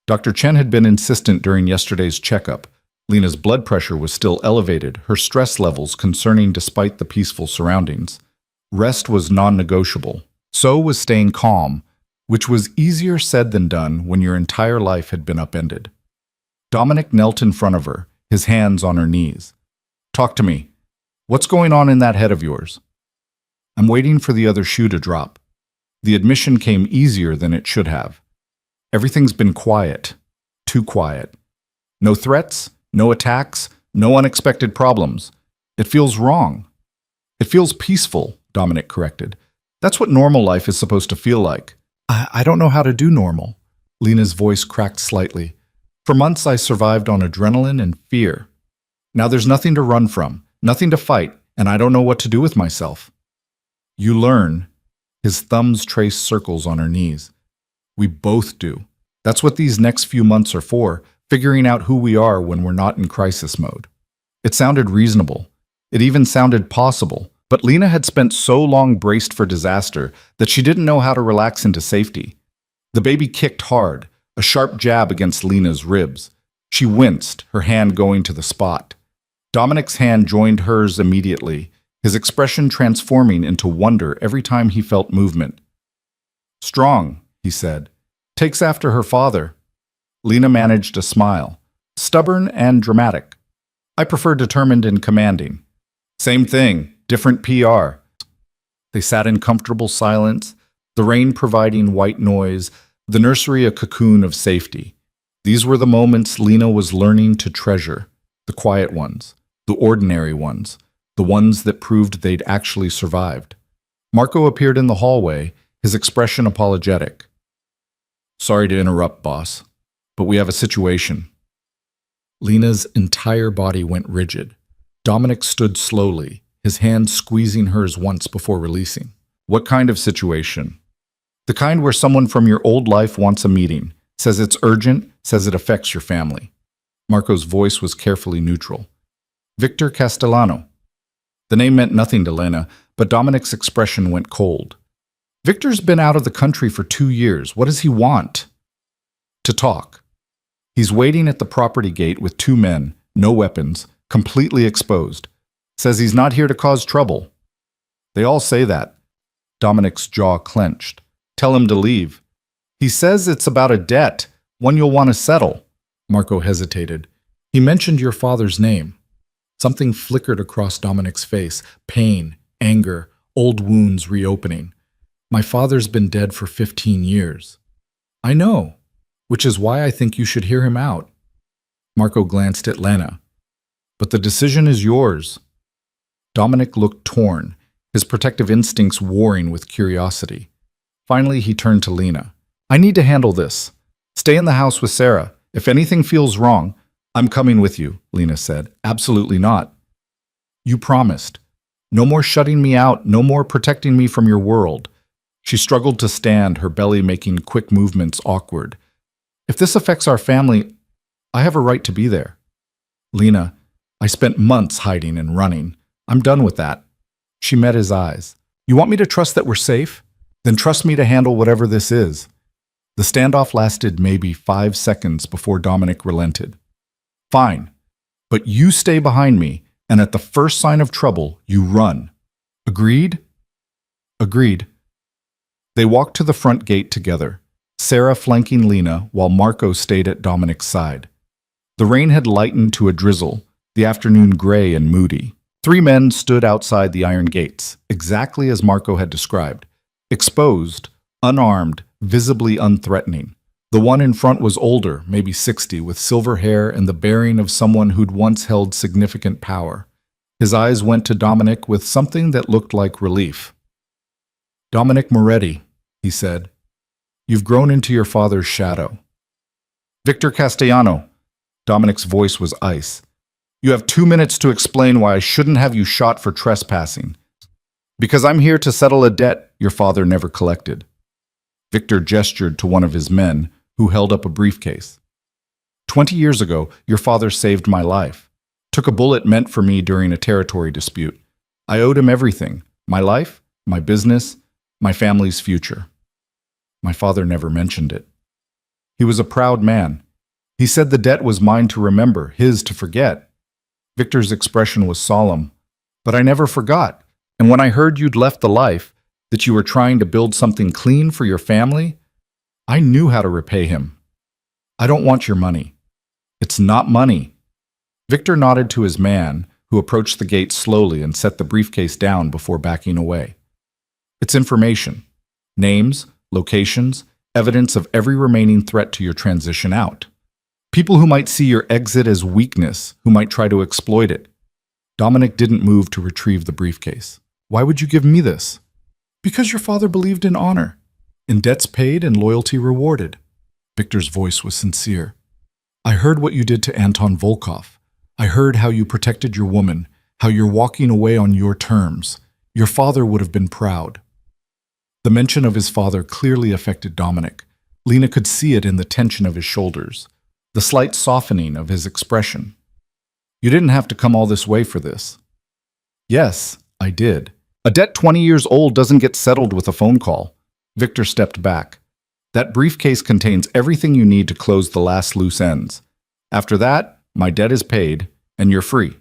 Dr. Chen had been insistent during yesterday's checkup. Lena's blood pressure was still elevated, her stress levels concerning despite the peaceful surroundings. Rest was non-negotiable. So was staying calm, which was easier said than done when your entire life had been upended. Dominic knelt in front of her, his hands on her knees. "Talk to me. What's going on in that head of yours?" "I'm waiting for the other shoe to drop. The admission came easier than it should have. Everything's been quiet. Too quiet. No threats, no attacks, no unexpected problems. It feels wrong." "It feels peaceful," Dominic corrected. "That's what normal life is supposed to feel like." I don't know how to do normal." Lena's voice cracked slightly. "For months I survived on adrenaline and fear. Now there's nothing to run from, nothing to fight, and I don't know what to do with myself." "You learn." His thumbs traced circles on her knees. "We both do. That's what these next few months are for, figuring out who we are when we're not in crisis mode." It sounded reasonable. It even sounded possible. But Lena had spent so long braced for disaster that she didn't know how to relax into safety. The baby kicked hard, a sharp jab against Lena's ribs. She winced, her hand going to the spot. Dominic's hand joined hers immediately, his expression transforming into wonder every time he felt movement. "Strong," he said. "Takes after her father." Lena managed a smile. "Stubborn and dramatic. I prefer determined and commanding." "Same thing. Different PR." They sat in comfortable silence, the rain providing white noise, the nursery a cocoon of safety. These were the moments Lena was learning to treasure, the quiet ones, the ordinary ones, the ones that proved they'd actually survived. Marco appeared in the hallway, his expression apologetic. "Sorry to interrupt, boss, but we have a situation." Lena's entire body went rigid. Dominic stood slowly, his hand squeezing hers once before releasing. "What kind of situation?" "The kind where someone from your old life wants a meeting, says it's urgent, says it affects your family." Marco's voice was carefully neutral. "Victor Castellano." The name meant nothing to Lena, but Dominic's expression went cold. "Victor's been out of the country for 2 years. What does he want?" "To talk. He's waiting at the property gate with 2 men, no weapons, completely exposed. Says he's not here to cause trouble." "They all say that." Dominic's jaw clenched. "Tell him to leave." "He says it's about a debt, one you'll want to settle." Marco hesitated. "He mentioned your father's name." Something flickered across Dominic's face. Pain, anger, old wounds reopening. "My father's been dead for 15 years. "I know, which is why I think you should hear him out." Marco glanced at Lena. "But the decision is yours." Dominic looked torn, his protective instincts warring with curiosity. Finally, he turned to Lena. "I need to handle this. Stay in the house with Sarah. If anything feels wrong—" "I'm coming with you," Lena said. "Absolutely not." "You promised. No more shutting me out, no more protecting me from your world." She struggled to stand, her belly making quick movements awkward. "If this affects our family, I have a right to be there." "Lena, I spent months hiding and running. I'm done with that." She met his eyes. "You want me to trust that we're safe? Then trust me to handle whatever this is." The standoff lasted maybe 5 seconds before Dominic relented. "Fine, but you stay behind me, and at the first sign of trouble, you run. Agreed?" "Agreed." They walked to the front gate together. Sarah flanking Lena while Marco stayed at Dominic's side. The rain had lightened to a drizzle, the afternoon gray and moody. Three men stood outside the iron gates, exactly as Marco had described. Exposed, unarmed, visibly unthreatening. The one in front was older, maybe 60, with silver hair and the bearing of someone who'd once held significant power. His eyes went to Dominic with something that looked like relief. "Dominic Moretti," he said, "you've grown into your father's shadow." "Victor Castellano." Dominic's voice was ice. "You have 2 minutes to explain why I shouldn't have you shot for trespassing. Because I'm here to settle a debt your father never collected." Victor gestured to one of his men, who held up a briefcase. 20 years ago, your father saved my life. Took a bullet meant for me during a territory dispute. I owed him everything. My life, my business, my family's future. My father never mentioned it. He was a proud man. He said the debt was mine to remember, his to forget. Victor's expression was solemn. But I never forgot. And when I heard you'd left the life, that you were trying to build something clean for your family, I knew how to repay him. I don't want your money. It's not money. Victor nodded to his man, who approached the gate slowly and set the briefcase down before backing away. It's information. Names, locations, evidence of every remaining threat to your transition out. People who might see your exit as weakness, who might try to exploit it. Dominic didn't move to retrieve the briefcase. "Why would you give me this?" "Because your father believed in honor. In debts paid and loyalty rewarded." Victor's voice was sincere. "I heard what you did to Anton Volkov. I heard how you protected your woman, how you're walking away on your terms. Your father would have been proud." The mention of his father clearly affected Dominic. Lena could see it in the tension of his shoulders, the slight softening of his expression. "You didn't have to come all this way for this." "Yes, I did. A debt 20 years old doesn't get settled with a phone call." Victor stepped back. "That briefcase contains everything you need to close the last loose ends. After that, my debt is paid, and you're free.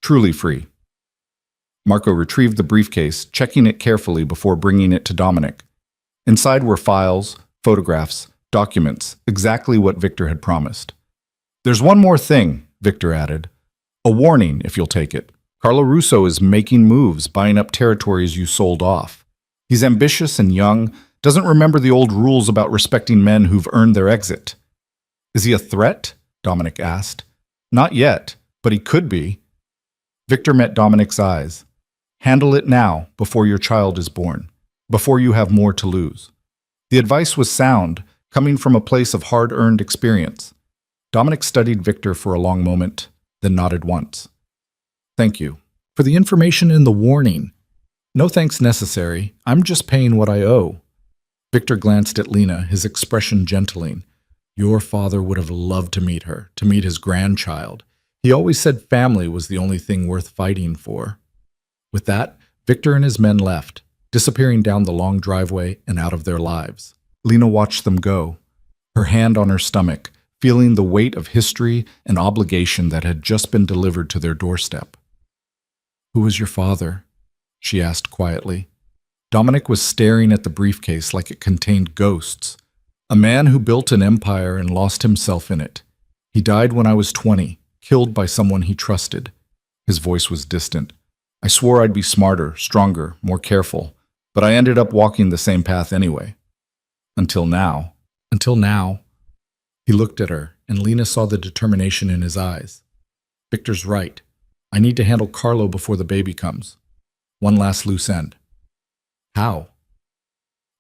Truly free." Marco retrieved the briefcase, checking it carefully before bringing it to Dominic. Inside were files, photographs, documents, exactly what Victor had promised. "There's one more thing," Victor added. "A warning, if you'll take it. Carlo Russo is making moves, buying up territories you sold off. He's ambitious and young, doesn't remember the old rules about respecting men who've earned their exit." "Is he a threat?" Dominic asked. "Not yet, but he could be." Victor met Dominic's eyes. "Handle it now, before your child is born, before you have more to lose." The advice was sound, coming from a place of hard-earned experience. Dominic studied Victor for a long moment, then nodded once. "Thank you. For the information and the warning. No thanks necessary. I'm just paying what I owe." Victor glanced at Lena, his expression gentling. "Your father would have loved to meet her, to meet his grandchild. He always said family was the only thing worth fighting for." With that, Victor and his men left, disappearing down the long driveway and out of their lives. Lena watched them go, her hand on her stomach, feeling the weight of history and obligation that had just been delivered to their doorstep. "Who was your father?" she asked quietly. Dominic was staring at the briefcase like it contained ghosts. "A man who built an empire and lost himself in it. He died when I was 20, killed by someone he trusted." His voice was distant. "I swore I'd be smarter, stronger, more careful, but I ended up walking the same path anyway. Until now." "Until now." He looked at her, and Lena saw the determination in his eyes. "Victor's right. I need to handle Carlo before the baby comes. One last loose end." "How?"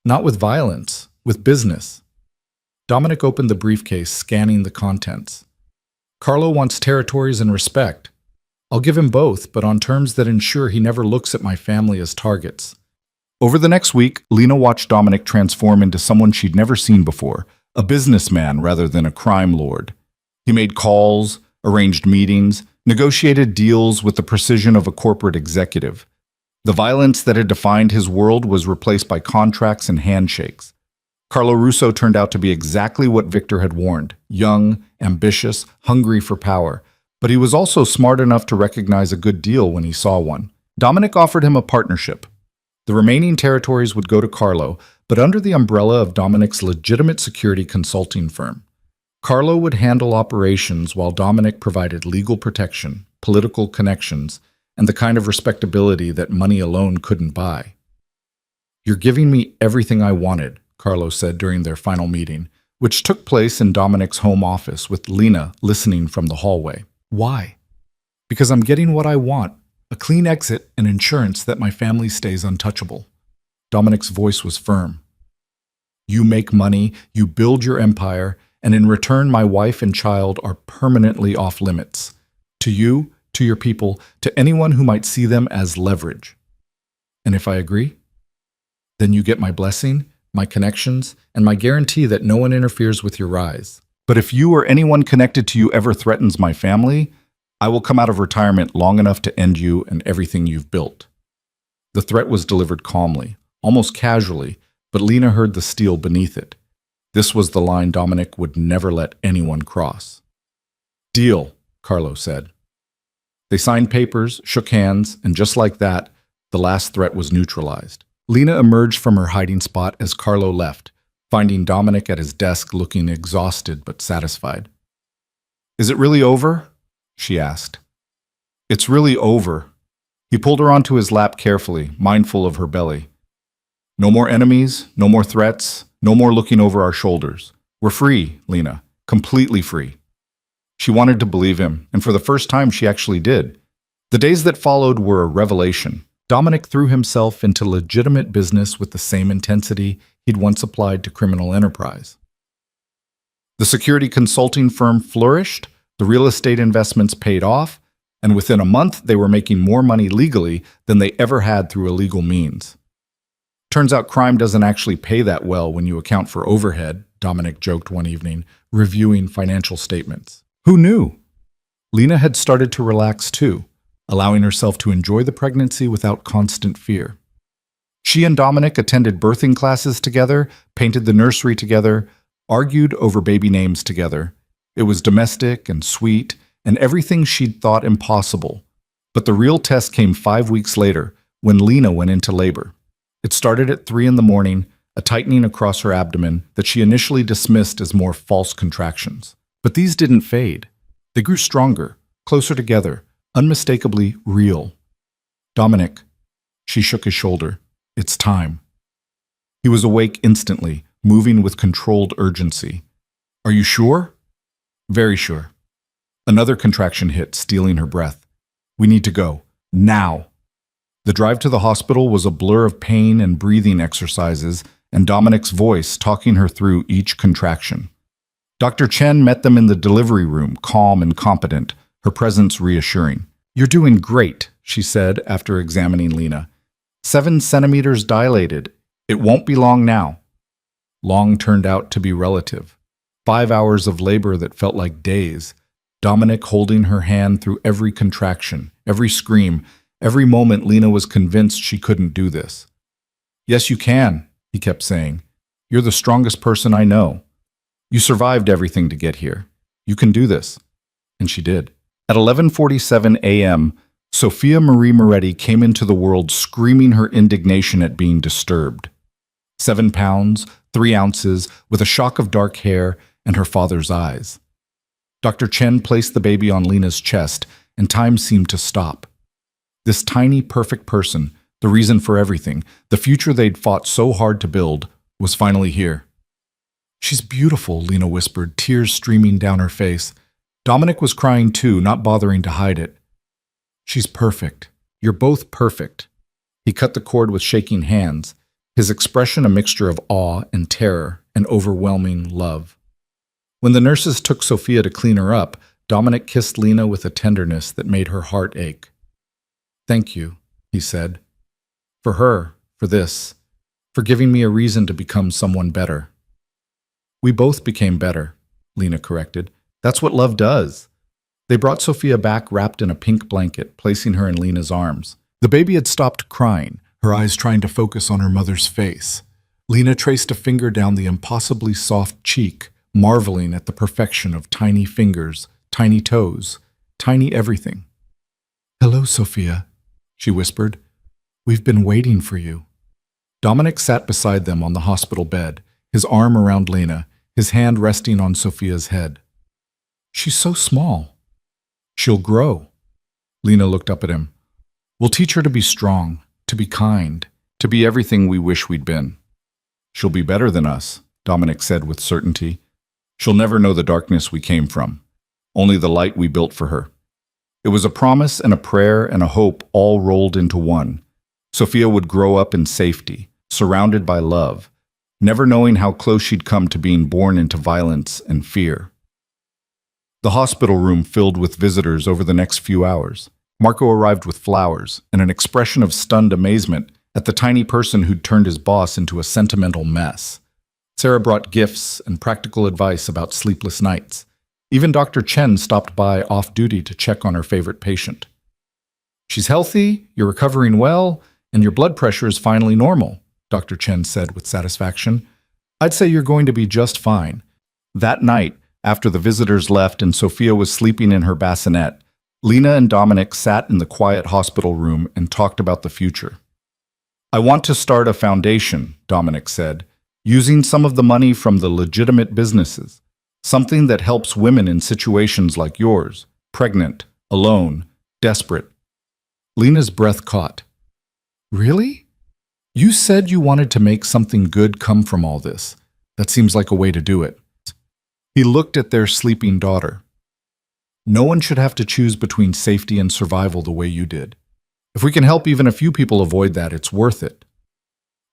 "Not with violence, with business." Dominic opened the briefcase, scanning the contents. "Carlo wants territories and respect. I'll give him both, but on terms that ensure he never looks at my family as targets." Over the next week, Lena watched Dominic transform into someone she'd never seen before, a businessman rather than a crime lord. He made calls, arranged meetings, negotiated deals with the precision of a corporate executive. The violence that had defined his world was replaced by contracts and handshakes. Carlo Russo turned out to be exactly what Victor had warned: young, ambitious, hungry for power. But he was also smart enough to recognize a good deal when he saw one. Dominic offered him a partnership. The remaining territories would go to Carlo, but under the umbrella of Dominic's legitimate security consulting firm. Carlo would handle operations while Dominic provided legal protection, political connections, and the kind of respectability that money alone couldn't buy. "You're giving me everything I wanted," Carlo said during their final meeting, which took place in Dominic's home office with Lena listening from the hallway. "Why?" "Because I'm getting what I want, a clean exit and insurance that my family stays untouchable." Dominic's voice was firm. "You make money, you build your empire, and in return my wife and child are permanently off limits. To you, to your people, to anyone who might see them as leverage. And if I agree, then you get my blessing, my connections, and my guarantee that no one interferes with your rise. But if you or anyone connected to you ever threatens my family, I will come out of retirement long enough to end you and everything you've built." The threat was delivered calmly, almost casually, but Lena heard the steel beneath it. This was the line Dominic would never let anyone cross. "Deal," Carlo said. They signed papers, shook hands, and just like that, the last threat was neutralized. Lena emerged from her hiding spot as Carlo left, finding Dominic at his desk looking exhausted but satisfied. "Is it really over?" she asked. "It's really over." He pulled her onto his lap carefully, mindful of her belly. "No more enemies, no more threats, no more looking over our shoulders. We're free, Lena, completely free." She wanted to believe him, and for the first time she actually did. The days that followed were a revelation. Dominic threw himself into legitimate business with the same intensity he'd once applied to criminal enterprise. The security consulting firm flourished, the real estate investments paid off, and within a month they were making more money legally than they ever had through illegal means. "Turns out crime doesn't actually pay that well when you account for overhead," Dominic joked one evening, reviewing financial statements. Who knew? Lena had started to relax too, allowing herself to enjoy the pregnancy without constant fear. She and Dominic attended birthing classes together, painted the nursery together, argued over baby names together. It was domestic and sweet, and everything she'd thought impossible. But the real test came 5 weeks later, when Lena went into labor. It started at 3 in the morning, a tightening across her abdomen that she initially dismissed as more false contractions. But these didn't fade. They grew stronger, closer together, unmistakably real. "Dominic," she shook his shoulder. "It's time." He was awake instantly, moving with controlled urgency. "Are you sure?" "Very sure." Another contraction hit, stealing her breath. "We need to go. Now." The drive to the hospital was a blur of pain and breathing exercises, and Dominic's voice talking her through each contraction. Dr. Chen met them in the delivery room, calm and competent, her presence reassuring. "You're doing great," she said after examining Lena. 7 centimeters dilated. It won't be long now. Long turned out to be relative. 5 hours of labor that felt like days. Dominic holding her hand through every contraction, every scream, every moment Lena was convinced she couldn't do this. "Yes, you can," he kept saying. "You're the strongest person I know. You survived everything to get here. You can do this." And she did. At 11:47 a.m., Sophia Marie Moretti came into the world screaming her indignation at being disturbed. 7 pounds, 3 ounces, with a shock of dark hair and her father's eyes. Dr. Chen placed the baby on Lena's chest, and time seemed to stop. This tiny, perfect person, the reason for everything, the future they'd fought so hard to build, was finally here. "She's beautiful," Lena whispered, tears streaming down her face. Dominic was crying too, not bothering to hide it. "She's perfect. You're both perfect." He cut the cord with shaking hands, his expression a mixture of awe and terror and overwhelming love. When the nurses took Sophia to clean her up, Dominic kissed Lena with a tenderness that made her heart ache. "Thank you," he said. "For her, for this, for giving me a reason to become someone better." "We both became better," Lena corrected. "That's what love does." They brought Sophia back wrapped in a pink blanket, placing her in Lena's arms. The baby had stopped crying, her eyes trying to focus on her mother's face. Lena traced a finger down the impossibly soft cheek, marveling at the perfection of tiny fingers, tiny toes, tiny everything. "Hello, Sophia," she whispered. "We've been waiting for you." Dominic sat beside them on the hospital bed, his arm around Lena, his hand resting on Sophia's head. She's so small. She'll grow. Lena looked up at him. We'll teach her to be strong, to be kind, to be everything we wish we'd been. She'll be better than us, Dominic said with certainty. She'll never know the darkness we came from, only the light we built for her. It was a promise and a prayer and a hope all rolled into one. Sophia would grow up in safety, surrounded by love, never knowing how close she'd come to being born into violence and fear. The hospital room filled with visitors over the next few hours. Marco arrived with flowers and an expression of stunned amazement at the tiny person who'd turned his boss into a sentimental mess. Sarah brought gifts and practical advice about sleepless nights. Even Dr. Chen stopped by off-duty to check on her favorite patient. She's healthy, you're recovering well, and your blood pressure is finally normal, Dr. Chen said with satisfaction. I'd say you're going to be just fine. That night, after the visitors left and Sophia was sleeping in her bassinet, Lena and Dominic sat in the quiet hospital room and talked about the future. I want to start a foundation, Dominic said, using some of the money from the legitimate businesses. Something that helps women in situations like yours, pregnant, alone, desperate. Lena's breath caught. Really? You said you wanted to make something good come from all this. That seems like a way to do it. He looked at their sleeping daughter. No one should have to choose between safety and survival the way you did. If we can help even a few people avoid that, it's worth it.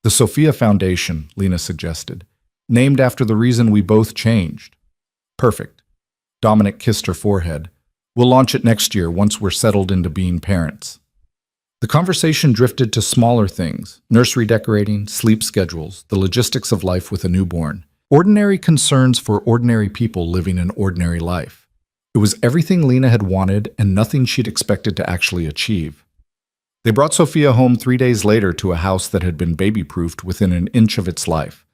The Sophia Foundation, Lena suggested, named after the reason we both changed. Perfect. Dominic kissed her forehead. We'll launch it next year once we're settled into being parents. The conversation drifted to smaller things, nursery decorating, sleep schedules, the logistics of life with a newborn. Ordinary concerns for ordinary people living an ordinary life. It was everything Lena had wanted and nothing she'd expected to actually achieve. They brought Sophia home 3 days later to a house that had been baby-proofed within an inch of its life.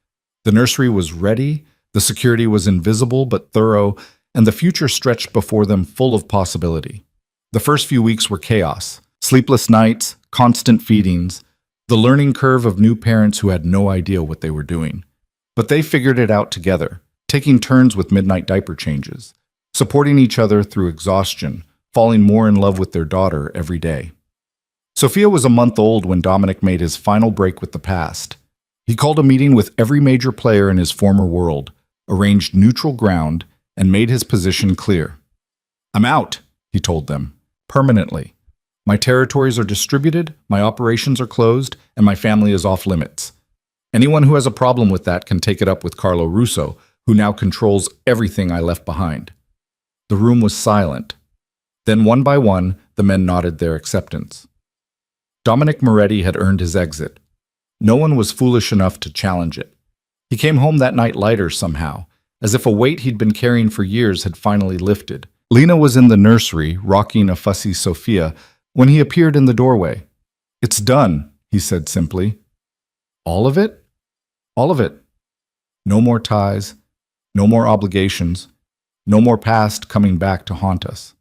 The nursery was ready, the security was invisible but thorough, and the future stretched before them full of possibility. The first few weeks were chaos. Sleepless nights, constant feedings, the learning curve of new parents who had no idea what they were doing. But they figured it out together, taking turns with midnight diaper changes, supporting each other through exhaustion, falling more in love with their daughter every day. Sophia was a month old when Dominic made his final break with the past. He called a meeting with every major player in his former world, arranged neutral ground, and made his position clear. I'm out, he told them, permanently. My territories are distributed, my operations are closed, and my family is off limits. Anyone who has a problem with that can take it up with Carlo Russo, who now controls everything I left behind. The room was silent. Then one by one, the men nodded their acceptance. Dominic Moretti had earned his exit. No one was foolish enough to challenge it. He came home that night lighter somehow, as if a weight he'd been carrying for years had finally lifted. Lena was in the nursery, rocking a fussy Sophia, when he appeared in the doorway. It's done, he said simply. All of it? All of it. No more ties, no more obligations, no more past coming back to haunt us.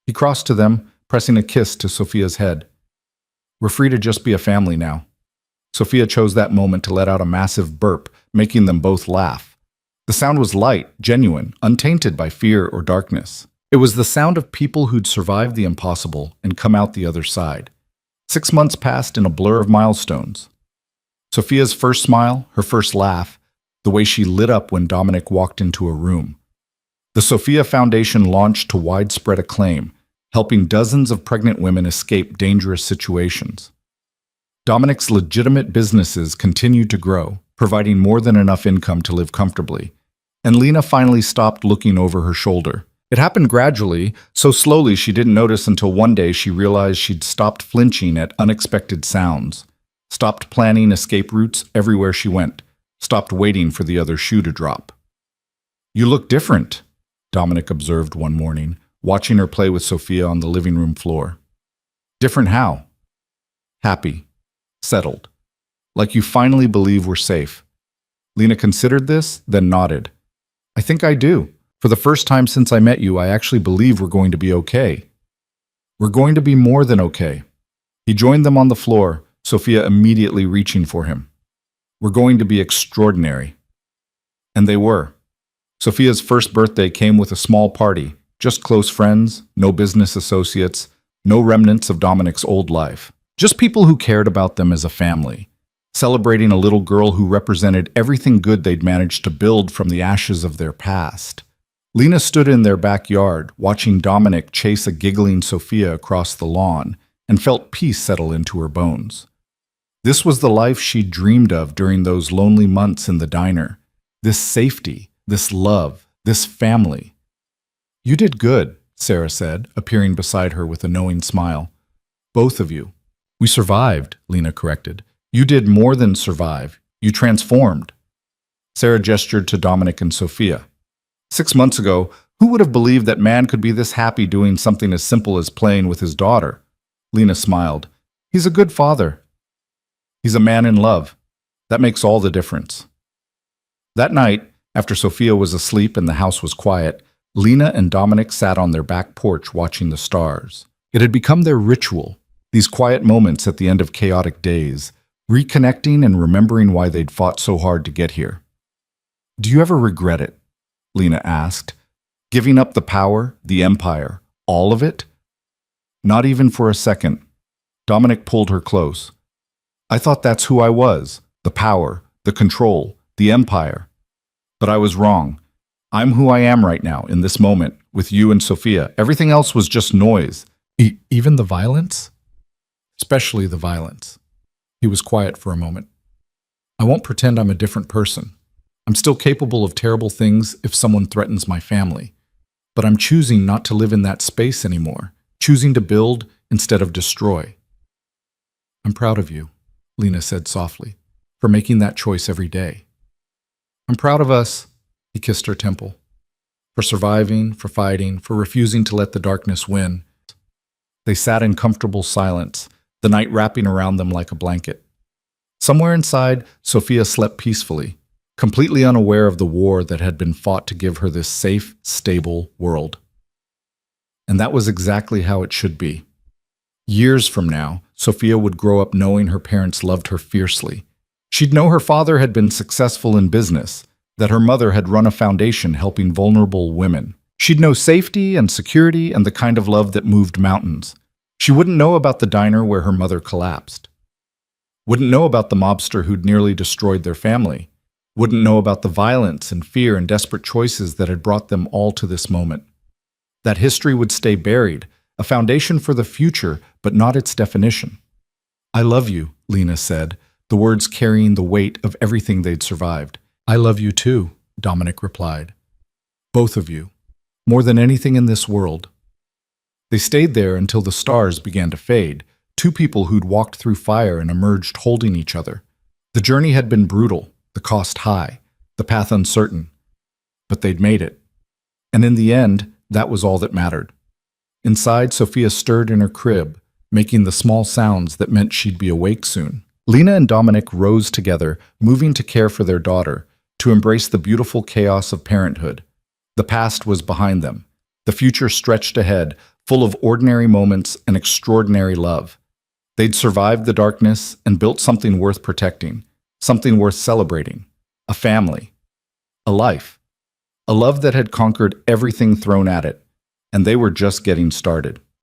He crossed to them, pressing a kiss to Sophia's head. We're free to just be a family now. Sophia chose that moment to let out a massive burp, making them both laugh. The sound was light, genuine, untainted by fear or darkness. It was the sound of people who'd survived the impossible and come out the other side. 6 months passed in a blur of milestones. Sophia's first smile, her first laugh, the way she lit up when Dominic walked into a room. The Sophia Foundation launched to widespread acclaim, helping dozens of pregnant women escape dangerous situations. Dominic's legitimate businesses continued to grow, providing more than enough income to live comfortably. And Lena finally stopped looking over her shoulder. It happened gradually, so slowly she didn't notice until one day she realized she'd stopped flinching at unexpected sounds, stopped planning escape routes everywhere she went, stopped waiting for the other shoe to drop. You look different, Dominic observed one morning, watching her play with Sophia on the living room floor. Different how? Happy. Settled. Like you finally believe we're safe. Lena considered this, then nodded. I think I do. For the first time since I met you, I actually believe we're going to be okay. We're going to be more than okay. He joined them on the floor, Sophia immediately reaching for him. were going to be extraordinary. And they were. Sophia's first birthday came with a small party, just close friends, no business associates, no remnants of Dominic's old life. Just people who cared about them as a family, celebrating a little girl who represented everything good they'd managed to build from the ashes of their past. Lena stood in their backyard, watching Dominic chase a giggling Sophia across the lawn, and felt peace settle into her bones. This was the life she'd dreamed of during those lonely months in the diner. This safety, this love, this family. "You did good," Sarah said, appearing beside her with a knowing smile. "Both of you." "We survived," Lena corrected. "You did more than survive. You transformed." Sarah gestured to Dominic and Sophia. 6 months ago, who would have believed that man could be this happy doing something as simple as playing with his daughter? Lena smiled. "He's a good father. He's a man in love. That makes all the difference." That night, after Sophia was asleep and the house was quiet, Lena and Dominic sat on their back porch watching the stars. It had become their ritual, these quiet moments at the end of chaotic days, reconnecting and remembering why they'd fought so hard to get here. "Do you ever regret it?" Lena asked. "Giving up the power, the empire, all of it?" "Not even for a second." Dominic pulled her close. "I thought that's who I was, the power, the control, the empire. But I was wrong. I'm who I am right now, in this moment, with you and Sophia. Everything else was just noise." Even the violence?" "Especially the violence." He was quiet for a moment. "I won't pretend I'm a different person. I'm still capable of terrible things if someone threatens my family. But I'm choosing not to live in that space anymore, choosing to build instead of destroy." "I'm proud of you," Lena said softly, "for making that choice every day." "I'm proud of us," he kissed her temple, "for surviving, for fighting, for refusing to let the darkness win." They sat in comfortable silence, the night wrapping around them like a blanket. Somewhere inside, Sophia slept peacefully, completely unaware of the war that had been fought to give her this safe, stable world. And that was exactly how it should be. Years from now, Sophia would grow up knowing her parents loved her fiercely. She'd know her father had been successful in business, that her mother had run a foundation helping vulnerable women. She'd know safety and security and the kind of love that moved mountains. She wouldn't know about the diner where her mother collapsed. Wouldn't know about the mobster who'd nearly destroyed their family. Wouldn't know about the violence and fear and desperate choices that had brought them all to this moment. That history would stay buried, a foundation for the future, but not its definition. "I love you," Lena said, the words carrying the weight of everything they'd survived. "I love you too," Dominic replied. "Both of you. More than anything in this world." They stayed there until the stars began to fade, two people who'd walked through fire and emerged holding each other. The journey had been brutal, the cost high, the path uncertain. But they'd made it. And in the end, that was all that mattered. Inside, Sophia stirred in her crib, making the small sounds that meant she'd be awake soon. Lena and Dominic rose together, moving to care for their daughter, to embrace the beautiful chaos of parenthood. The past was behind them. The future stretched ahead, full of ordinary moments and extraordinary love. They'd survived the darkness and built something worth protecting, something worth celebrating, a family, a life, a love that had conquered everything thrown at it, and they were just getting started.